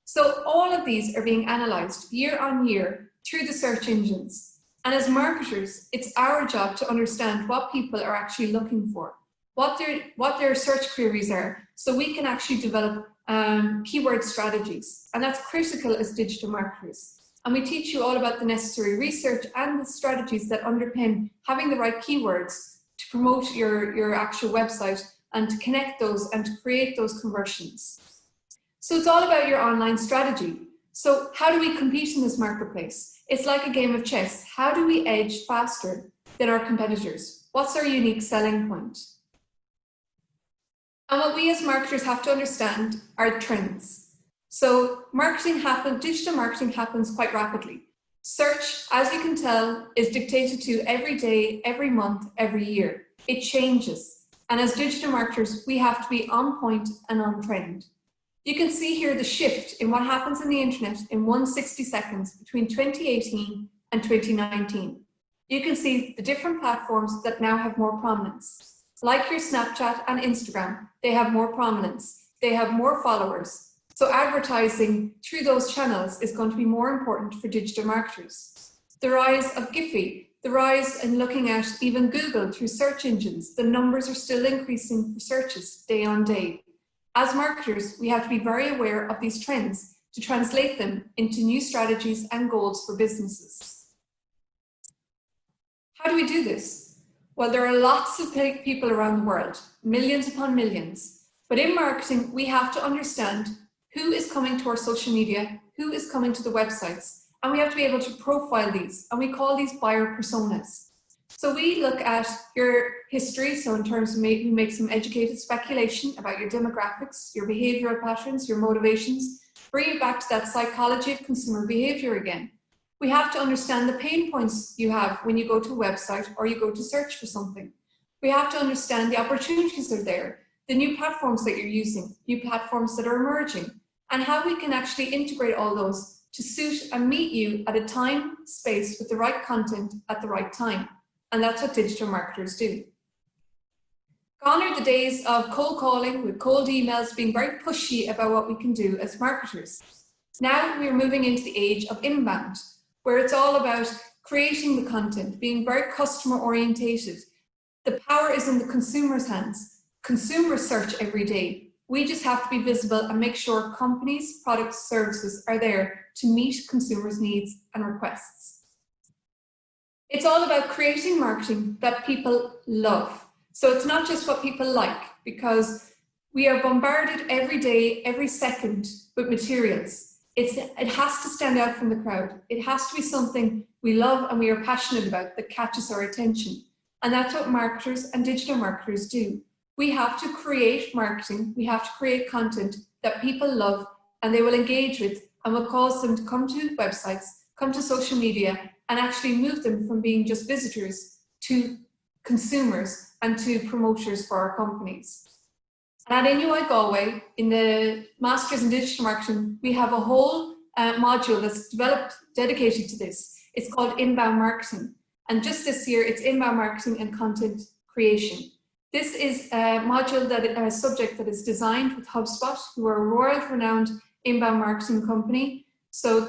So all of these are being analyzed year on year through the search engines. And as marketers, it's our job to understand what people are actually looking for, what their search queries are, so we can actually develop keyword strategies, and that's critical as digital marketers. And we teach you all about the necessary research and the strategies that underpin having the right keywords to promote your actual website and to connect those and to create those conversions. So it's all about your online strategy. So how do we compete in this marketplace? It's like a game of chess. How do we edge faster than our competitors? What's our unique selling point? And what we as marketers have to understand are trends. So digital marketing happens quite rapidly. Search, as you can tell, is dictated to every day, every month, every year. It changes. And as digital marketers, we have to be on point and on trend. You can see here the shift in what happens in the internet in 160 seconds between 2018 and 2019. You can see the different platforms that now have more prominence. Like your Snapchat and Instagram, they have more prominence. They have more followers. So advertising through those channels is going to be more important for digital marketers. The rise of Giphy, the rise in looking at even Google through search engines, the numbers are still increasing for searches day on day. As marketers, we have to be very aware of these trends to translate them into new strategies and goals for businesses. How do we do this? Well, there are lots of people around the world, millions upon millions. But in marketing, we have to understand who is coming to our social media, who is coming to the websites, and we have to be able to profile these, and we call these buyer personas. So we look at your history, so in terms of we make some educated speculation about your demographics, your behavioral patterns, your motivations, bring it back to that psychology of consumer behavior again. We have to understand the pain points you have when you go to a website or you go to search for something. We have to understand the opportunities that are there, the new platforms that you're using, new platforms that are emerging, and how we can actually integrate all those to suit and meet you at a time, space, with the right content at the right time. And that's what digital marketers do. Gone are the days of cold calling with cold emails, being very pushy about what we can do as marketers. Now we're moving into the age of inbound, where it's all about creating the content, being very customer orientated. The power is in the consumer's hands. Consumers search every day. We just have to be visible and make sure companies, products, services are there to meet consumers' needs and requests. It's all about creating marketing that people love. So it's not just what people like, because we are bombarded every day, every second with materials. It has to stand out from the crowd. It has to be something we love and we are passionate about that catches our attention. And that's what marketers and digital marketers do. We have to create marketing, we have to create content that people love and they will engage with and will cause them to come to websites, come to social media, and actually move them from being just visitors to consumers and to promoters for our companies. And at NUI Galway, in the Masters in Digital Marketing, we have a whole module that's developed dedicated to this. It's called Inbound Marketing. And just this year, it's Inbound Marketing and Content Creation. This is a module, a subject that is designed with HubSpot, who are a world-renowned inbound marketing company. So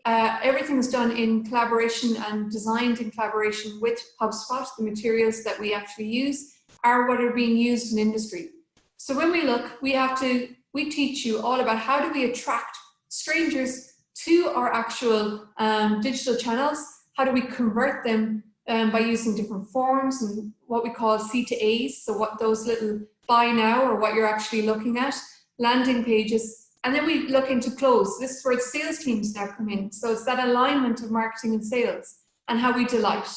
everything is done in collaboration and designed in collaboration with HubSpot. The materials that we actually use are what are being used in industry. So when we look, we teach you all about how do we attract strangers to our actual digital channels, how do we convert them by using different forms and what we call C2As, so what those little buy now or what you're actually looking at, landing pages, and then we look into close. This is where the sales teams now come in. So it's that alignment of marketing and sales and how we delight.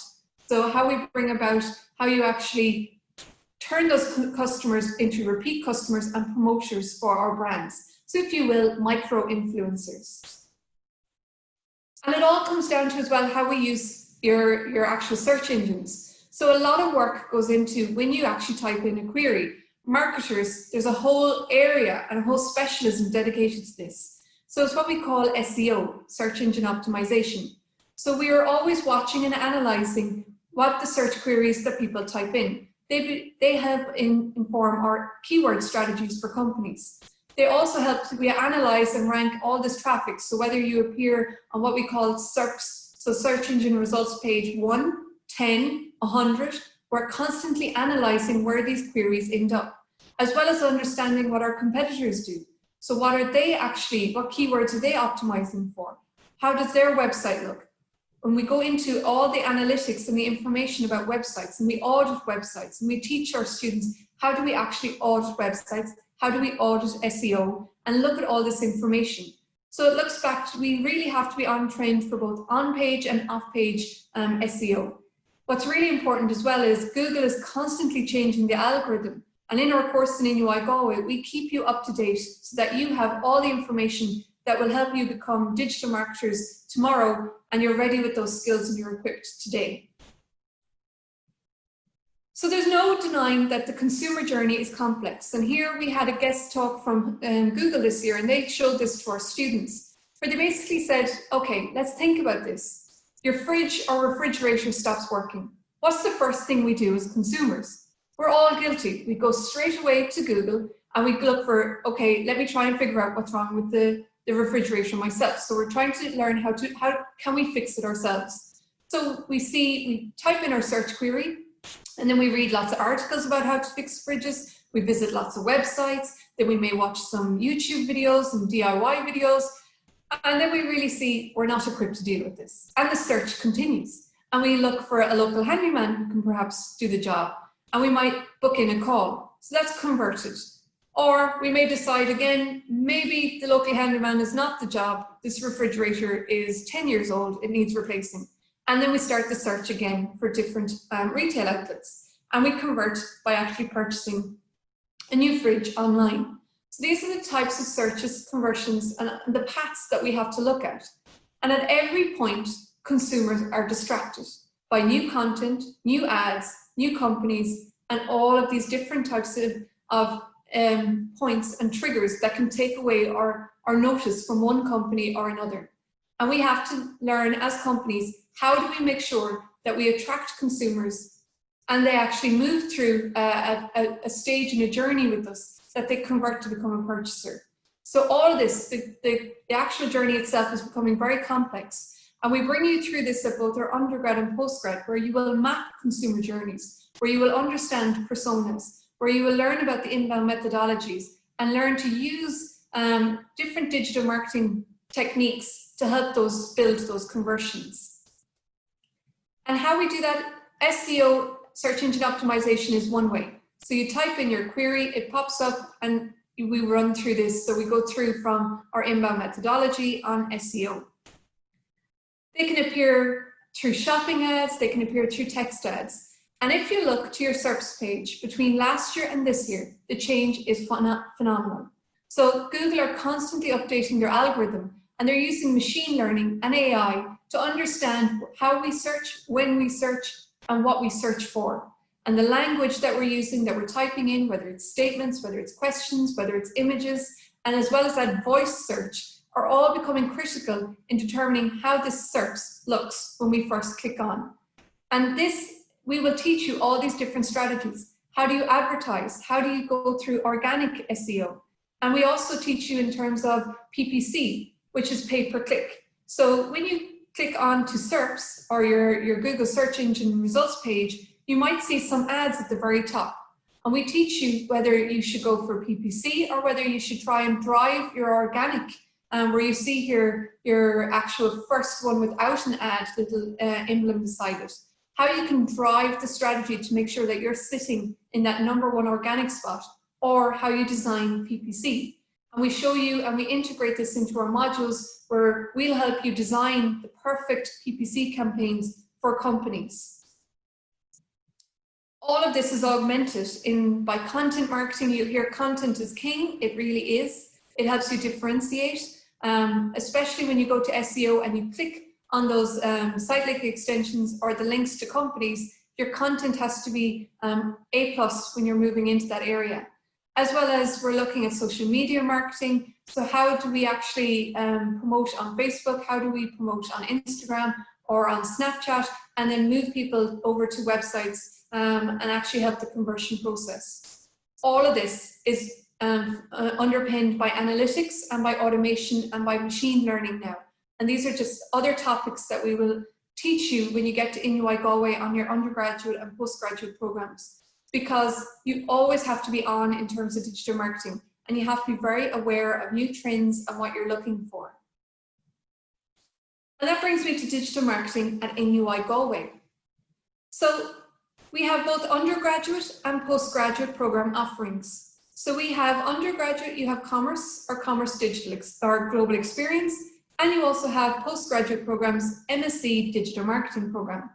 So how we bring about how you actually turn those customers into repeat customers and promoters for our brands. So if you will, micro-influencers. And it all comes down to as well how we use your actual search engines. So a lot of work goes into when you actually type in a query. Marketers, there's a whole area and a whole specialism dedicated to this. So it's what we call SEO, search engine optimization. So we are always watching and analyzing what the search queries that people type in. They help inform our keyword strategies for companies. They also help we analyze and rank all this traffic. So whether you appear on what we call SERPs, so search engine results page 1, 10, 100, we're constantly analyzing where these queries end up, as well as understanding what our competitors do. So what are they actually, what keywords are they optimizing for? How does their website look? When we go into all the analytics and the information about websites, and we audit websites, and we teach our students, how do we actually audit websites? How do we audit SEO? And look at all this information. So it looks back to, we really have to be on trend for both on-page and off-page SEO. What's really important as well is Google is constantly changing the algorithm. And in our course in NUI Galway, we keep you up to date so that you have all the information that will help you become digital marketers tomorrow, and you're ready with those skills and you're equipped today. So there's no denying that the consumer journey is complex. And here we had a guest talk from Google this year, and they showed this to our students, where they basically said, okay, let's think about this. Your fridge or refrigerator stops working. What's the first thing we do as consumers? We're all guilty. We go straight away to Google and we look for, okay, let me try and figure out what's wrong with the refrigerator myself. So we're trying to learn how can we fix it ourselves? So we type in our search query, and then we read lots of articles about how to fix fridges. We visit lots of websites, then we may watch some YouTube videos and DIY videos, and then we really see we're not equipped to deal with this. And the search continues. And we look for a local handyman who can perhaps do the job, and we might book in a call. So that's converted. Or we may decide again, maybe the local handyman is not the job. This refrigerator is 10 years old, it needs replacing. And then we start the search again for different retail outlets. And we convert by actually purchasing a new fridge online. So these are the types of searches, conversions, and the paths that we have to look at. And at every point, consumers are distracted by new content, new ads, new companies, and all of these different types of points and triggers that can take away our notice from one company or another. And we have to learn as companies, how do we make sure that we attract consumers and they actually move through a stage in a journey with us, that they convert to become a purchaser. So all of this, the actual journey itself is becoming very complex. And we bring you through this at both our undergrad and postgrad, where you will map consumer journeys, where you will understand personas, where you will learn about the inbound methodologies and learn to use different digital marketing techniques to help build those conversions. And how we do that, SEO, search engine optimization, is one way. So you type in your query, it pops up, and we run through this. So we go through from our inbound methodology on SEO. They can appear through shopping ads, they can appear through text ads. And if you look to your SERPs page between last year and this year, the change is phenomenal. So Google are constantly updating their algorithm, and they're using machine learning and AI to understand how we search, when we search, and what we search for. And the language that we're using, that we're typing in, whether it's statements, whether it's questions, whether it's images, and as well as that voice search, are all becoming critical in determining how this SERPs looks when we first click on. And this, we will teach you all these different strategies. How do you advertise? How do you go through organic SEO? And we also teach you in terms of PPC, which is pay per click. So when you click on to SERPs or your Google search engine results page, you might see some ads at the very top. And we teach you whether you should go for PPC or whether you should try and drive your organic, where you see here your actual first one without an ad, little emblem beside it. How you can drive the strategy to make sure that you're sitting in that #1 organic spot, or how you design PPC. And we show you and we integrate this into our modules where we'll help you design the perfect PPC campaigns for companies. All of this is augmented by content marketing. You'll hear content is king. It really is. It helps you differentiate, especially when you go to SEO and you click on those site link extensions or the links to companies. Your content has to be A+ when you're moving into that area. As well as we're looking at social media marketing. So how do we actually promote on Facebook? How do we promote on Instagram or on Snapchat? And then move people over to websites and actually help the conversion process. All of this is underpinned by analytics and by automation and by machine learning now. And these are just other topics that we will teach you when you get to NUI Galway on your undergraduate and postgraduate programs. Because you always have to be on in terms of digital marketing. and you have to be very aware of new trends and what you're looking for. And that brings me to digital marketing at NUI Galway. So we have both undergraduate and postgraduate program offerings. So we have undergraduate, you have commerce or commerce digital or global experience, and you also have postgraduate programs, MSc digital marketing program.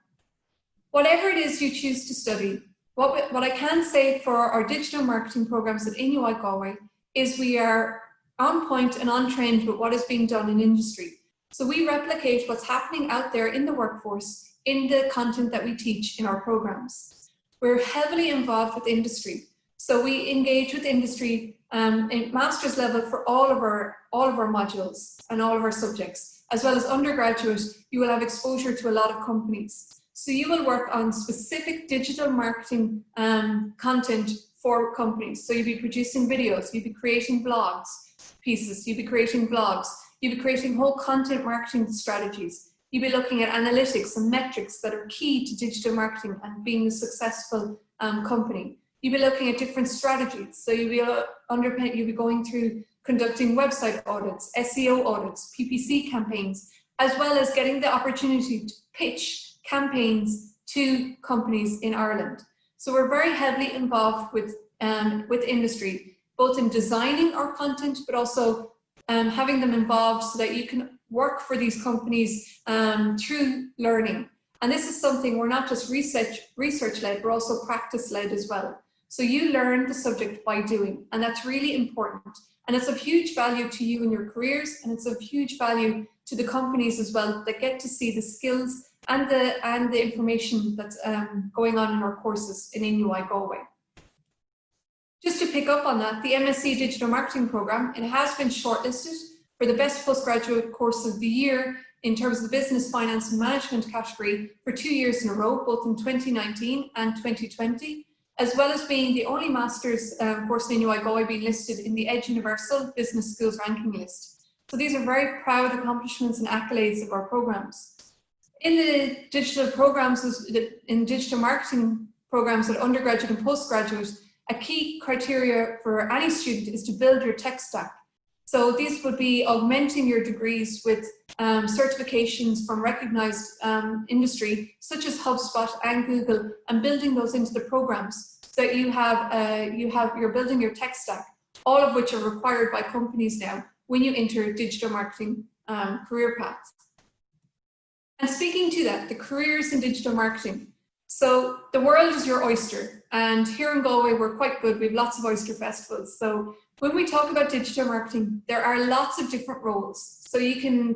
Whatever it is you choose to study, what I can say for our digital marketing programs at NUI Galway is we are on point and on trend with what is being done in industry. So we replicate what's happening out there in the workforce in the content that we teach in our programs. We're heavily involved with industry. So we engage with industry in master's level for all of our modules and all of our subjects, as well as undergraduate, you will have exposure to a lot of companies. So you will work on specific digital marketing content for companies. So you'll be producing videos, you'll be creating blogs, pieces, you'll be creating blogs, you'll be creating whole content marketing strategies. You'll be looking at analytics and metrics that are key to digital marketing and being a successful company. You'll be looking at different strategies. So you'll be going through conducting website audits, SEO audits, PPC campaigns, as well as getting the opportunity to pitch campaigns to companies in Ireland. So we're very heavily involved with industry, both in designing our content, but also having them involved so that you can work for these companies through learning. And this is something, we're not just research-led, we're also practice-led as well. So you learn the subject by doing, and that's really important. And it's of huge value to you in your careers, and it's of huge value to the companies as well that get to see the skills and the information that's going on in our courses in NUI Galway. Just to pick up on that, the MSc Digital Marketing Programme, it has been shortlisted for the best postgraduate course of the year in terms of the business, finance and management category for 2 years in a row, both in 2019 and 2020, as well as being the only master's course in NUI Galway being listed in the Edge Universal Business Schools ranking list. So these are very proud accomplishments and accolades of our programs. In the digital programs, in digital marketing programs at undergraduate and postgraduate, a key criteria for any student is to build your tech stack. So these would be augmenting your degrees with certifications from recognized industry, such as HubSpot and Google, and building those into the programs so that you're building your tech stack, all of which are required by companies now when you enter digital marketing career paths. And speaking to that, the careers in digital marketing. So the world is your oyster, and here in Galway we're quite good. We have lots of oyster festivals. So when we talk about digital marketing, there are lots of different roles. So you can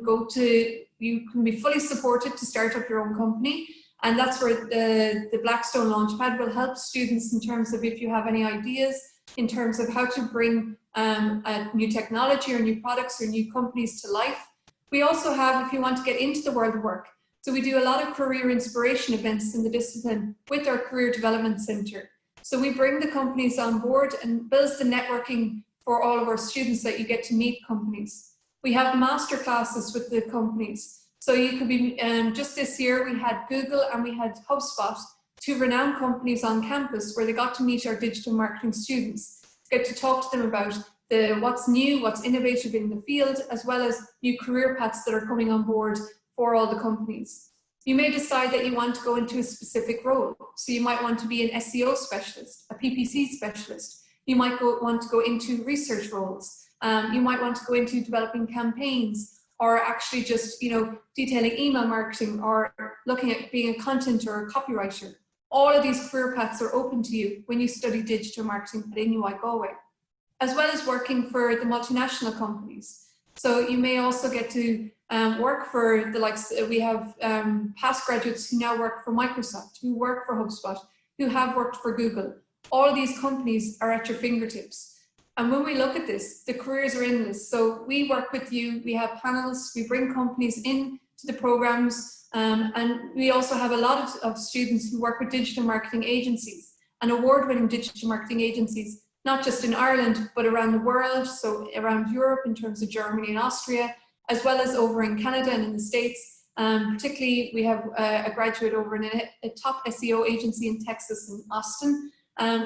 be fully supported to start up your own company, and that's where the Blackstone Launchpad will help students in terms of if you have any ideas in terms of how to bring a new technology or new products or new companies to life. We also have, if you want to get into the world of work, so we do a lot of career inspiration events in the discipline with our Career Development Centre. So we bring the companies on board and builds the networking for all of our students that you get to meet companies. We have master classes with the companies. So you could be, just this year we had Google and we had HubSpot, two renowned companies on campus where they got to meet our digital marketing students, get to talk to them about what's new, what's innovative in the field, as well as new career paths that are coming on board for all the companies. You may decide that you want to go into a specific role. So you might want to be an SEO specialist, a PPC specialist. You might want to go into research roles. You might want to go into developing campaigns, or actually just detailing email marketing, or looking at being a content or a copywriter. All of these career paths are open to you when you study digital marketing at NUI Galway, as well as working for the multinational companies. So you may also get to work for the likes, we have past graduates who now work for Microsoft, who work for HubSpot, who have worked for Google. All of these companies are at your fingertips. And when we look at this, the careers are endless. So we work with you, we have panels, we bring companies into the programs, and we also have a lot of students who work with digital marketing agencies and award-winning digital marketing agencies, not just in Ireland, but around the world, so around Europe in terms of Germany and Austria, as well as over in Canada and in the States. Particularly, we have a graduate over in a top SEO agency in Texas, in Austin.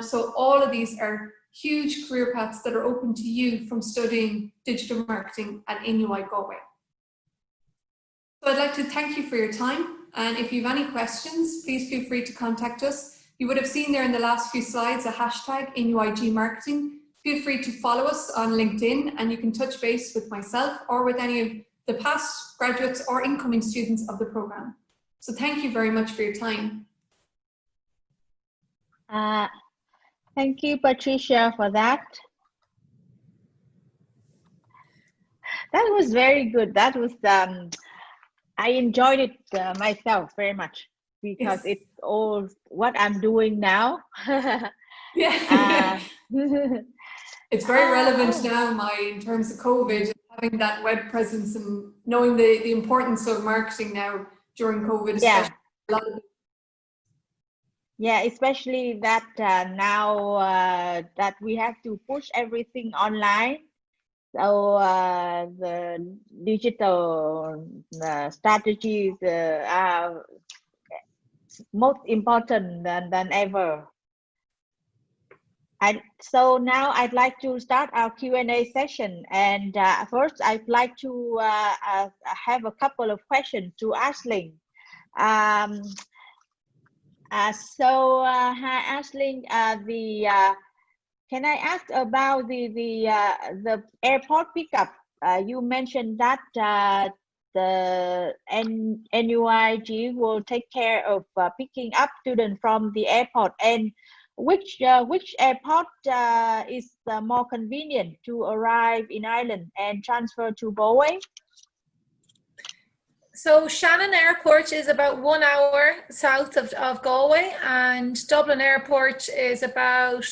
So all of these are huge career paths that are open to you from studying digital marketing at NUI Galway. So I'd like to thank you for your time. And if you have any questions, please feel free to contact us. You would have seen there in the last few slides a hashtag NUIG Marketing. Feel free to follow us on LinkedIn, and you can touch base with myself or with any of the past graduates or incoming students of the program. So thank you very much for your time. Thank you, Patricia, for that. That was very good. That was I enjoyed it myself very much, because Yes. it's all what I'm doing now. Yeah. It's very relevant now, in terms of COVID, having that web presence and knowing the importance of marketing now during COVID, especially. Yeah. Yeah, especially that now that we have to push everything online. So the digital strategies are most important than ever. So now I'd like to start our Q&A session. And first, I'd like to have a couple of questions to Aisling. So hi Aisling, can I ask about the airport pickup? You mentioned that the NUIG will take care of picking up students from the airport, and which airport is more convenient to arrive in Ireland and transfer to Galway? So Shannon Airport is about 1 hour south of Galway, and Dublin Airport is about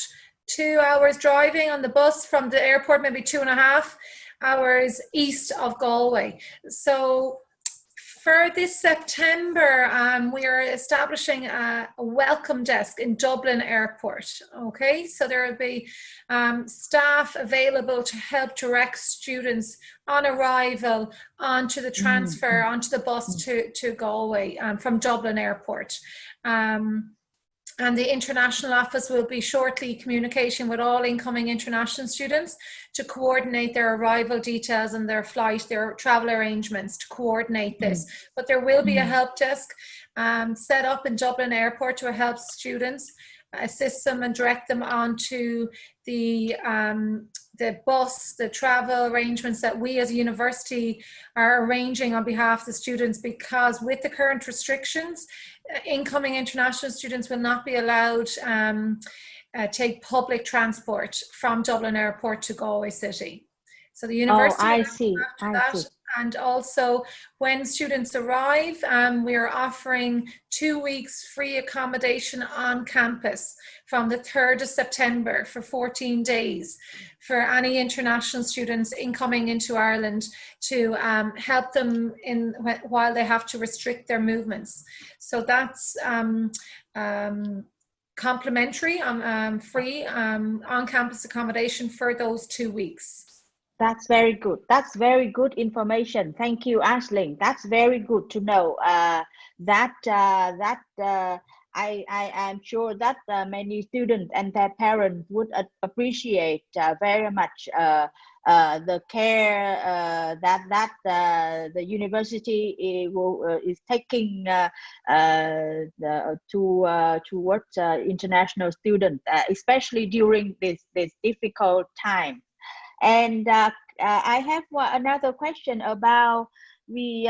2 hours driving on the bus from the airport, maybe 2.5 hours east of Galway. So for this September, we are establishing a welcome desk in Dublin Airport. Okay, so there will be staff available to help direct students on arrival onto the transfer, onto the bus to Galway from Dublin Airport. And the international office will be shortly communicating with all incoming international students to coordinate their arrival details and their flight, their travel arrangements, to coordinate this. But there will be a help desk set up in Dublin Airport to help students, assist them and direct them onto the bus, the travel arrangements that we as a university are arranging on behalf of the students, because with the current restrictions, incoming international students will not be allowed take public transport from Dublin Airport to Galway City. So the university I see. And also when students arrive, we are offering 2 weeks free accommodation on campus from the 3rd of September for 14 days for any international students incoming into Ireland, to help them while they have to restrict their movements. So that's complimentary, free on-campus accommodation for those 2 weeks. That's very good. That's very good information. Thank you, Aisling. That's very good to know. I'm sure that many students and their parents would appreciate very much the care that the university is taking towards international students, especially during this difficult time. And I have another question about the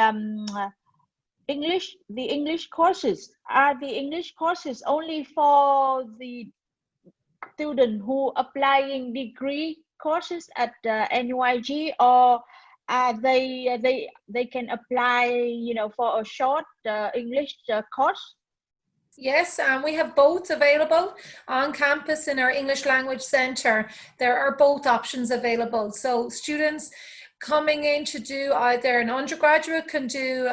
English courses. Are the English courses only for the student who applying degree courses at NUIG, or they can apply, for a short English course? Yes, we have both available on campus in our English Language Centre. There are both options available. So students coming in to do either an undergraduate can do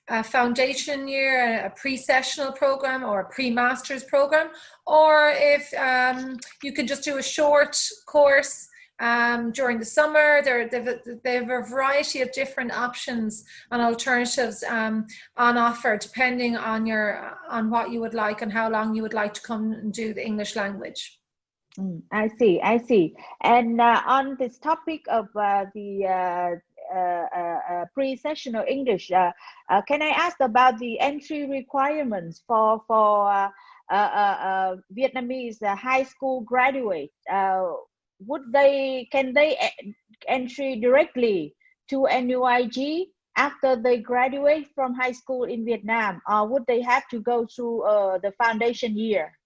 a foundation year, a pre-sessional program, or a pre-master's program, or if you can just do a short course during the summer. They have a variety of different options and alternatives on offer, depending on what you would like and how long you would like to come and do the English language. I see, I see. And on this topic of the pre-sessional English, can I ask about the entry requirements for Vietnamese high school graduate? Can they entry directly to NUIG after they graduate from high school in Vietnam, or would they have to go through the foundation year?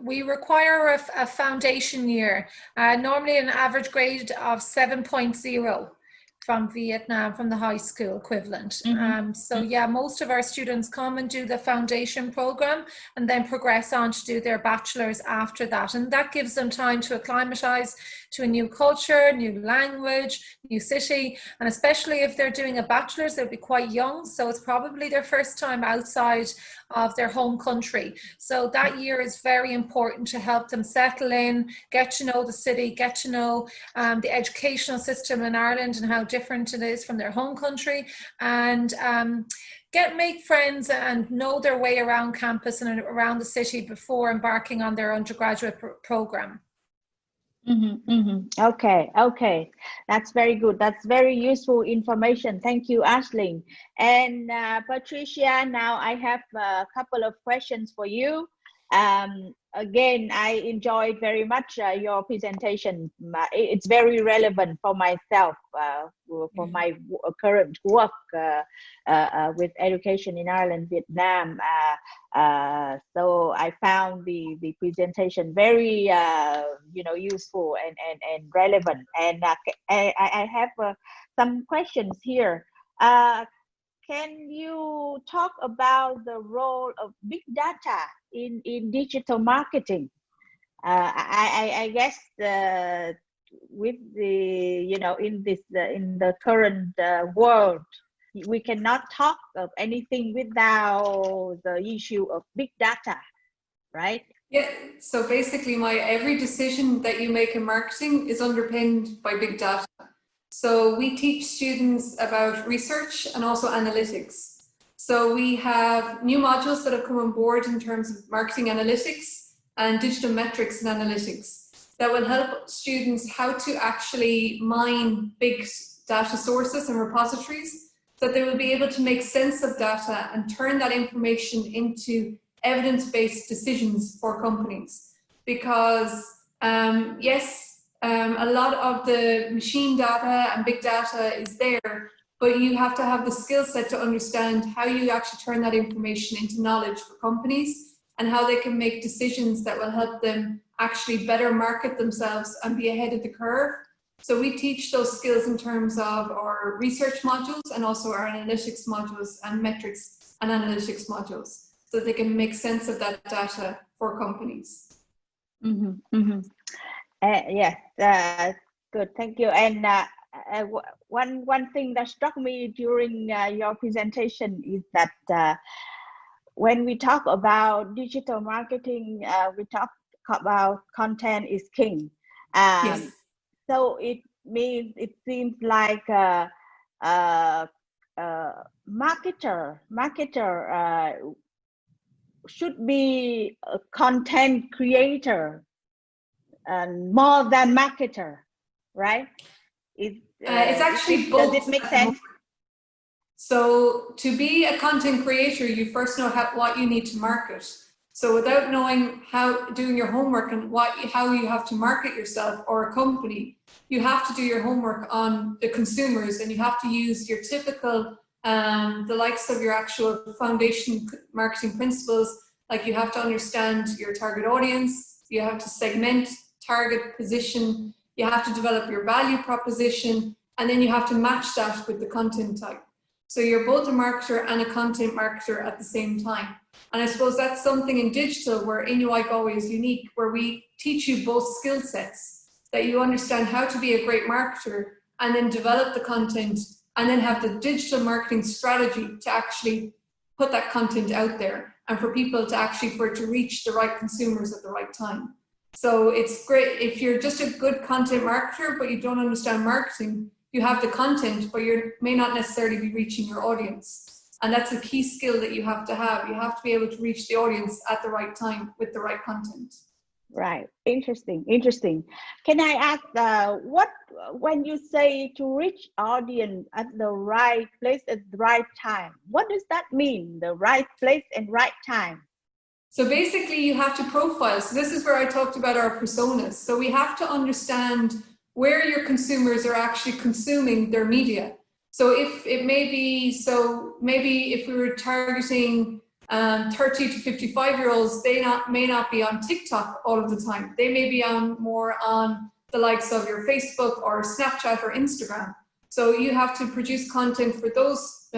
We require a foundation year, normally an average grade of 7.0 from Vietnam, from the high school equivalent. So yeah, most of our students come and do the foundation program and then progress on to do their bachelor's after that. And that gives them time to acclimatize to a new culture, new language, new city. And especially if they're doing a bachelor's, they'll be quite young. So it's probably their first time outside of their home country. So that year is very important to help them settle in, get to know the city, get to know the educational system in Ireland and how different it is from their home country, and make friends and know their way around campus and around the city before embarking on their undergraduate program. Okay, okay, that's very good. That's very useful information. Thank you, Aisling. And Patricia, now I have a couple of questions for you. Again, I enjoyed very much your presentation. It's very relevant for myself, for my current work with education in Ireland, Vietnam. So I found the presentation very, useful and relevant. And I have some questions here. Can you talk about the role of big data in digital marketing? I guess with the in the current world, we cannot talk of anything without the issue of big data, right? Yeah, so basically every decision that you make in marketing is underpinned by big data. So we teach students about research and also analytics. So we have new modules that have come on board in terms of marketing analytics and digital metrics and analytics that will help students how to actually mine big data sources and repositories, so that they will be able to make sense of data and turn that information into evidence-based decisions for companies. Because yes, a lot of the machine data and big data is there, but you have to have the skill set to understand how you actually turn that information into knowledge for companies and how they can make decisions that will help them actually better market themselves and be ahead of the curve. So we teach those skills in terms of our research modules and also our analytics modules and metrics and analytics modules, so that they can make sense of that data for companies. Yes, good, thank you. And one thing that struck me during your presentation is that when we talk about digital marketing, we talk about content is king. Yes. So it seems like marketer should be a content creator and more than marketer, right? It's actually both. Does it make sense? So to be a content creator, you first know what you need to market. So without knowing doing your homework and how you have to market yourself or a company, you have to do your homework on the consumers, and you have to use your typical, the likes of your actual foundation marketing principles. Like, you have to understand your target audience, you have to segment, target, position, you have to develop your value proposition, and then you have to match that with the content type. So you're both a marketer and a content marketer at the same time. And I suppose that's something in digital where NUI Galway is unique, where we teach you both skill sets, that you understand how to be a great marketer and then develop the content and then have the digital marketing strategy to actually put that content out there and for people to for it to reach the right consumers at the right time. So it's great if you're just a good content marketer, but you don't understand marketing. You have the content, but you may not necessarily be reaching your audience. And that's a key skill that you have to have. You have to be able to reach the audience at the right time with the right content. Right. Interesting. Interesting. Can I ask when you say to reach audience at the right place at the right time, what does that mean? The right place and right time? So basically you have to profile. So this is where I talked about our personas. So we have to understand where your consumers are actually consuming their media. So if it may be, so maybe if we were targeting 30 to 55-year-olds, they may not be on TikTok all of the time. They may be more on the likes of your Facebook or Snapchat or Instagram. So you have to produce content for those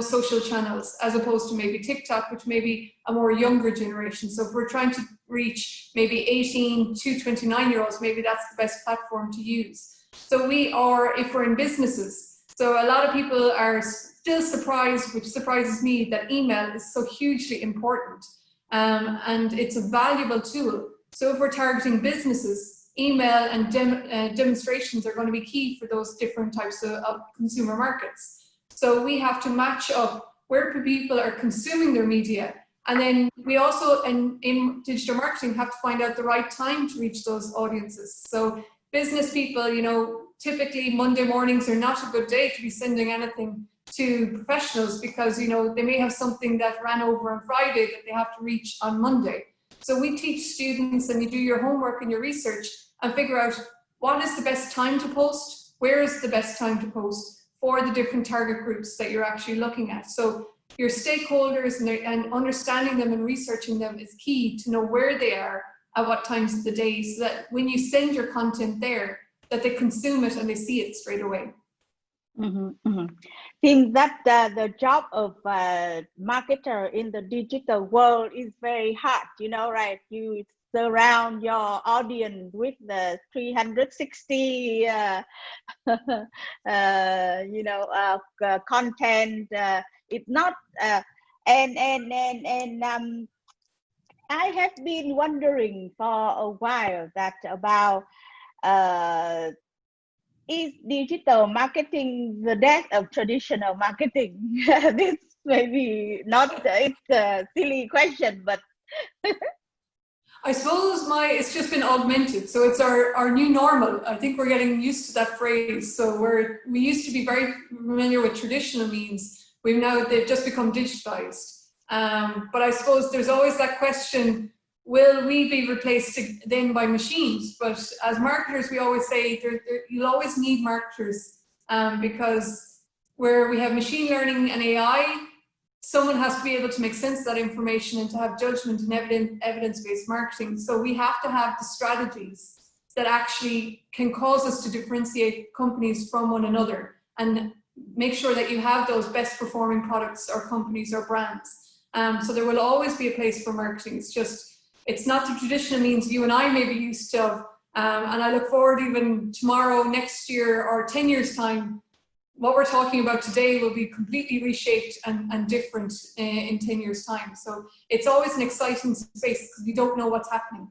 social channels, as opposed to maybe TikTok, which may be a more younger generation. So if we're trying to reach maybe 18 to 29-year-olds, maybe that's the best platform to use. So if we're in businesses, so a lot of people are still surprised, which surprises me, that email is so hugely important, and it's a valuable tool. So if we're targeting businesses, email and demonstrations are going to be key for those different types of consumer markets. So we have to match up where people are consuming their media. And then we also, in digital marketing, have to find out the right time to reach those audiences. So business people, you know, typically Monday mornings are not a good day to be sending anything to professionals, because, you know, they may have something that ran over on Friday that they have to reach on Monday. So we teach students, and you do your homework and your research and figure out what is the best time to post, where is the best time to post for the different target groups that you're actually looking at. So your stakeholders and understanding them and researching them is key to know where they are at what times of the day, so that when you send your content there, that they consume it and they see it straight away. Think that the job of marketer in the digital world is very hard, you know, right? You surround your audience with the 360 content. It's not I have been wondering for a while that about is digital marketing the death of traditional marketing? This maybe not, it's a silly question, but I suppose it's just been augmented. So it's our new normal. I think we're getting used to that phrase. So we used to be very familiar with traditional means. They've just become digitized. But I suppose there's always that question, will we be replaced then by machines? But as marketers, we always say you'll always need marketers, because where we have machine learning and AI, someone has to be able to make sense of that information and to have judgment and evidence-based marketing. So we have to have the strategies that actually can cause us to differentiate companies from one another and make sure that you have those best performing products or companies or brands. So there will always be a place for marketing. It's not the traditional means you and I may be used to. And I look forward, even tomorrow, next year, or 10 years time, what we're talking about today will be completely reshaped and different in 10 years time. So it's always an exciting space because we don't know what's happening.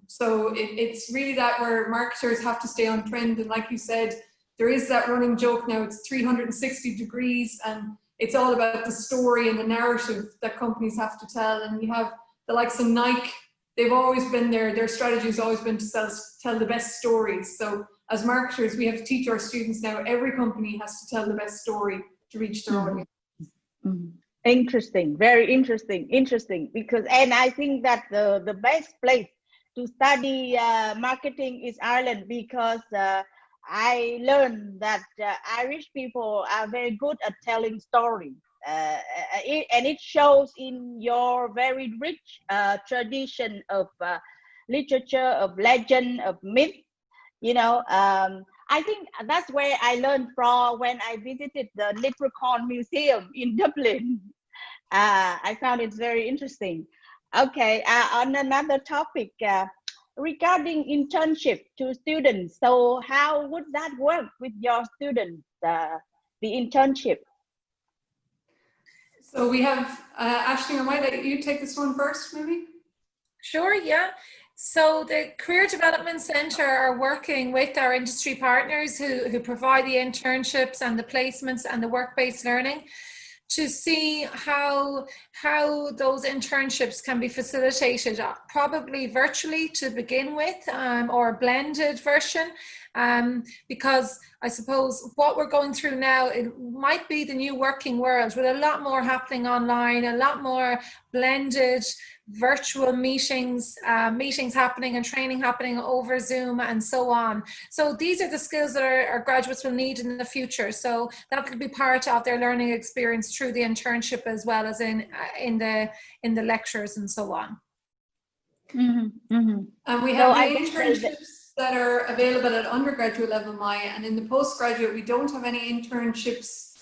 So it's really that where marketers have to stay on trend. And like you said, there is that running joke now, it's 360 degrees, and it's all about the story and the narrative that companies have to tell. And you have the likes of Nike, they've always been there, their strategy has always been to tell the best stories. So as marketers, we have to teach our students now, every company has to tell the best story to reach their audience. Interesting, very interesting, because, and I think that the best place to study marketing is Ireland, because I learned that Irish people are very good at telling stories. And it shows in your very rich tradition of literature, of legend, of myth. You know, I think that's where I learned from when I visited the Leprechaun Museum in Dublin. I found it very interesting. Okay, on another topic, regarding internship to students. So how would that work with your students, the internship? So we have, Aisling, I might let you take this one first, maybe? Sure, yeah. So the Career Development Centre are working with our industry partners who provide the internships and the placements and the work-based learning. to see how those internships can be facilitated, probably virtually to begin with, or a blended version, because I suppose what we're going through now, it might be the new working world with a lot more happening online, a lot more blended virtual meetings happening and training happening over Zoom and so on. So these are the skills that our graduates will need in the future. So that will be part of their learning experience through the internship, as well as in the lectures and so on. And we have the internships that are available at undergraduate level, Maya, and in the postgraduate we don't have any internships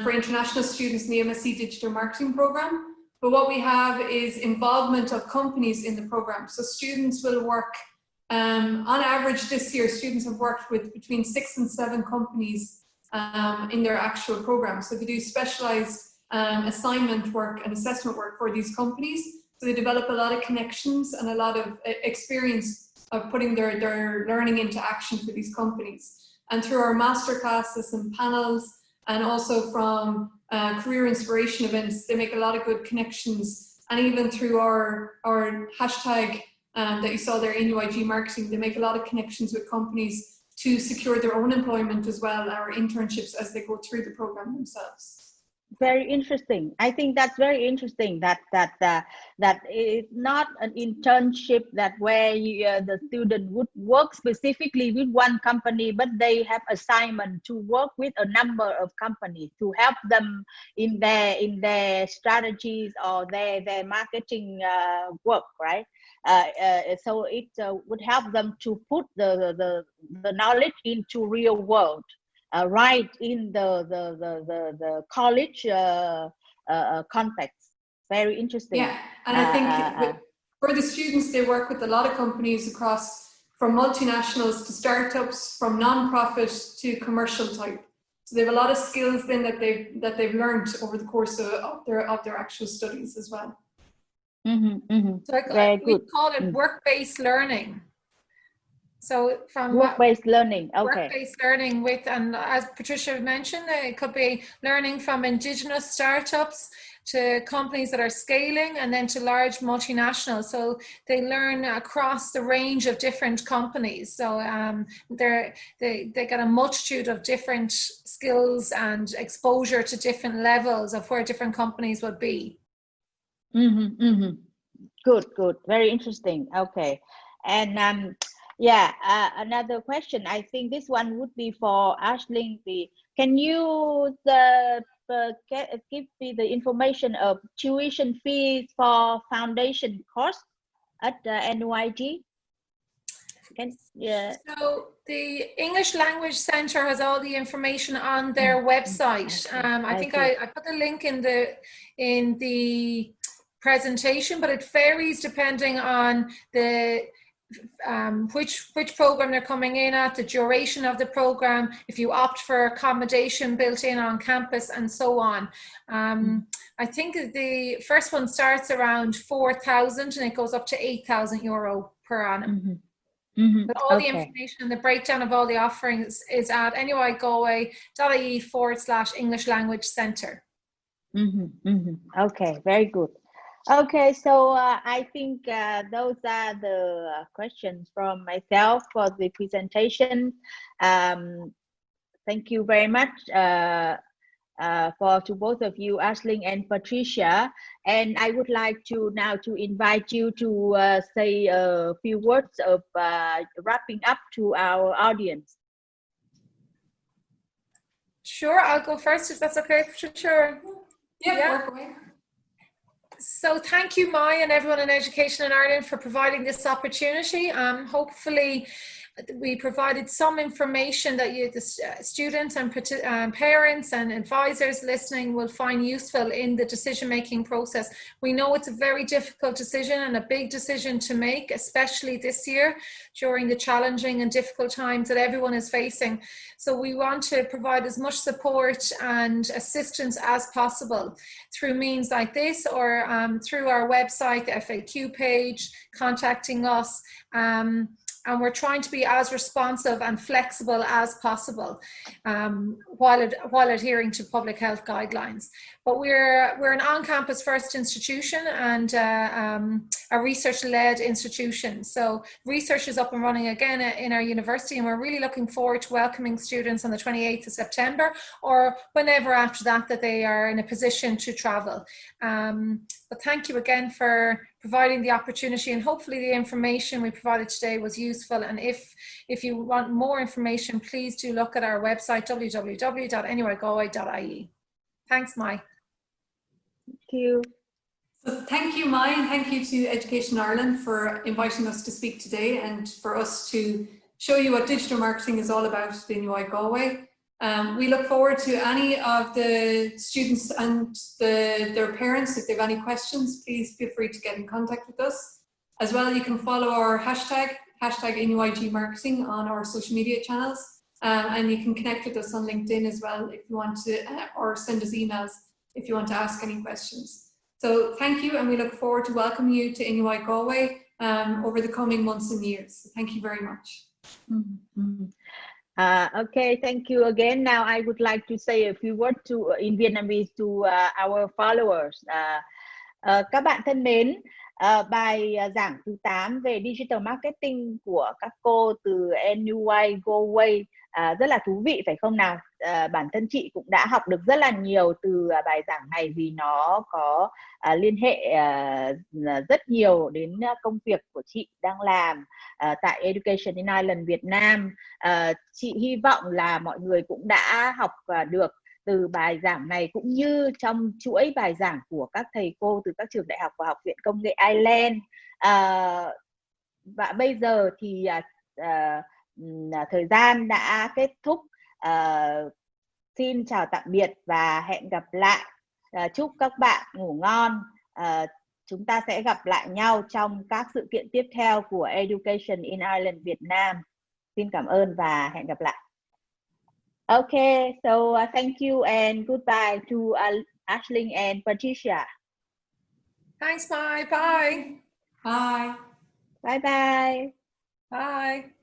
for international students in the MSc Digital Marketing program. But what we have is involvement of companies in the program. So students will work, on average this year, students have worked with between 6 and 7 companies in their actual program. So they do specialized assignment work and assessment work for these companies. So they develop a lot of connections and a lot of experience of putting their learning into action for these companies. And through our masterclasses and panels, and also from career inspiration events, they make a lot of good connections. And even through our hashtag that you saw there, NUI marketing, they make a lot of connections with companies to secure their own employment as well, or internships as they go through the program themselves. Very interesting. I think that's very interesting that it's not an internship that where the student would work specifically with one company, but they have assignment to work with a number of companies to help them in their strategies or their marketing work, right? So it would help them to put the knowledge into real world. Right in the college context. Very interesting. Yeah, and I think for the students, they work with a lot of companies across, from multinationals to startups, from non-profit to commercial type. So they have a lot of skills then that they've learned over the course of their actual studies as well. So we call it work-based learning. So from work-based learning, okay. Work-based learning with, and as Patricia mentioned, it could be learning from indigenous startups to companies that are scaling, and then to large multinationals. So they learn across the range of different companies. So they get a multitude of different skills and exposure to different levels of where different companies would be. Good, very interesting. Okay, and yeah, another question. I think this one would be for Aisling. Can you give me the information of tuition fees for foundation course at NUIG? So the English Language Centre has all the information on their website. I think I put the link in the presentation, but it varies depending on the which program they're coming in at, the duration of the program, if you opt for accommodation built in on campus, and so on. I think the first one starts around 4,000 and it goes up to 8,000 euro per annum. But all the information and the breakdown of all the offerings is at nuigalway.ie/English Language Centre. Okay, very good. Okay, so I think those are the questions from myself for the presentation. Thank you very much to both of you, Aisling and Patricia. And I would like to now invite you to say a few words of wrapping up to our audience. Sure, I'll go first if that's okay, Patricia. Yeah, work away. So thank you, Maya, and everyone in Education in Ireland for providing this opportunity. Hopefully we provided some information that the students and parents and advisors listening will find useful in the decision-making process. We know it's a very difficult decision and a big decision to make, especially this year during the challenging and difficult times that everyone is facing. So we want to provide as much support and assistance as possible through means like this, or through our website, the FAQ page, contacting us. And we're trying to be as responsive and flexible as possible while adhering to public health guidelines. But we're an on-campus first institution and a research-led institution. So research is up and running again in our university, and we're really looking forward to welcoming students on the 28th of September or whenever after that they are in a position to travel. But thank you again for providing the opportunity, and hopefully the information we provided today was useful. And if you want more information, please do look at our website, www.nuigalway.ie. Thanks, Mai. Thank you. So thank you, Mai, and thank you to Education Ireland for inviting us to speak today and for us to show you what digital marketing is all about at NUI Galway. We look forward to any of the students and their parents. If they have any questions, please feel free to get in contact with us. As well, you can follow our hashtag NUIG Marketing on our social media channels, and you can connect with us on LinkedIn as well if you want to, or send us emails if you want to ask any questions. So thank you, and we look forward to welcoming you to NUI Galway over the coming months and years. So thank you very much. Okay, thank you again. Now I would like to say a few words in Vietnamese to our followers. Các bạn thân mến, bài giảng thứ 8 về digital marketing của các cô từ NUI Galway rất là thú vị, phải không nào? Bản thân chị cũng đã học được rất là nhiều từ bài giảng này vì nó có liên hệ rất nhiều đến công việc của chị đang làm tại Education in Ireland Việt Nam. Chị hy vọng là mọi người cũng đã học được từ bài giảng này cũng như trong chuỗi bài giảng của các thầy cô từ các trường đại học và học viện công nghệ Ireland. Và bây giờ thì thời gian đã kết thúc. Xin chào tạm biệt và hẹn gặp lại. Chúc các bạn ngủ ngon. Chúng ta sẽ gặp lại nhau trong các sự kiện tiếp theo của Education in Ireland Việt Nam. Xin cảm ơn và hẹn gặp lại. Okay, so thank you and goodbye to Aisling and Patricia. Thanks, Mai. Bye. Bye. Bye bye. Bye.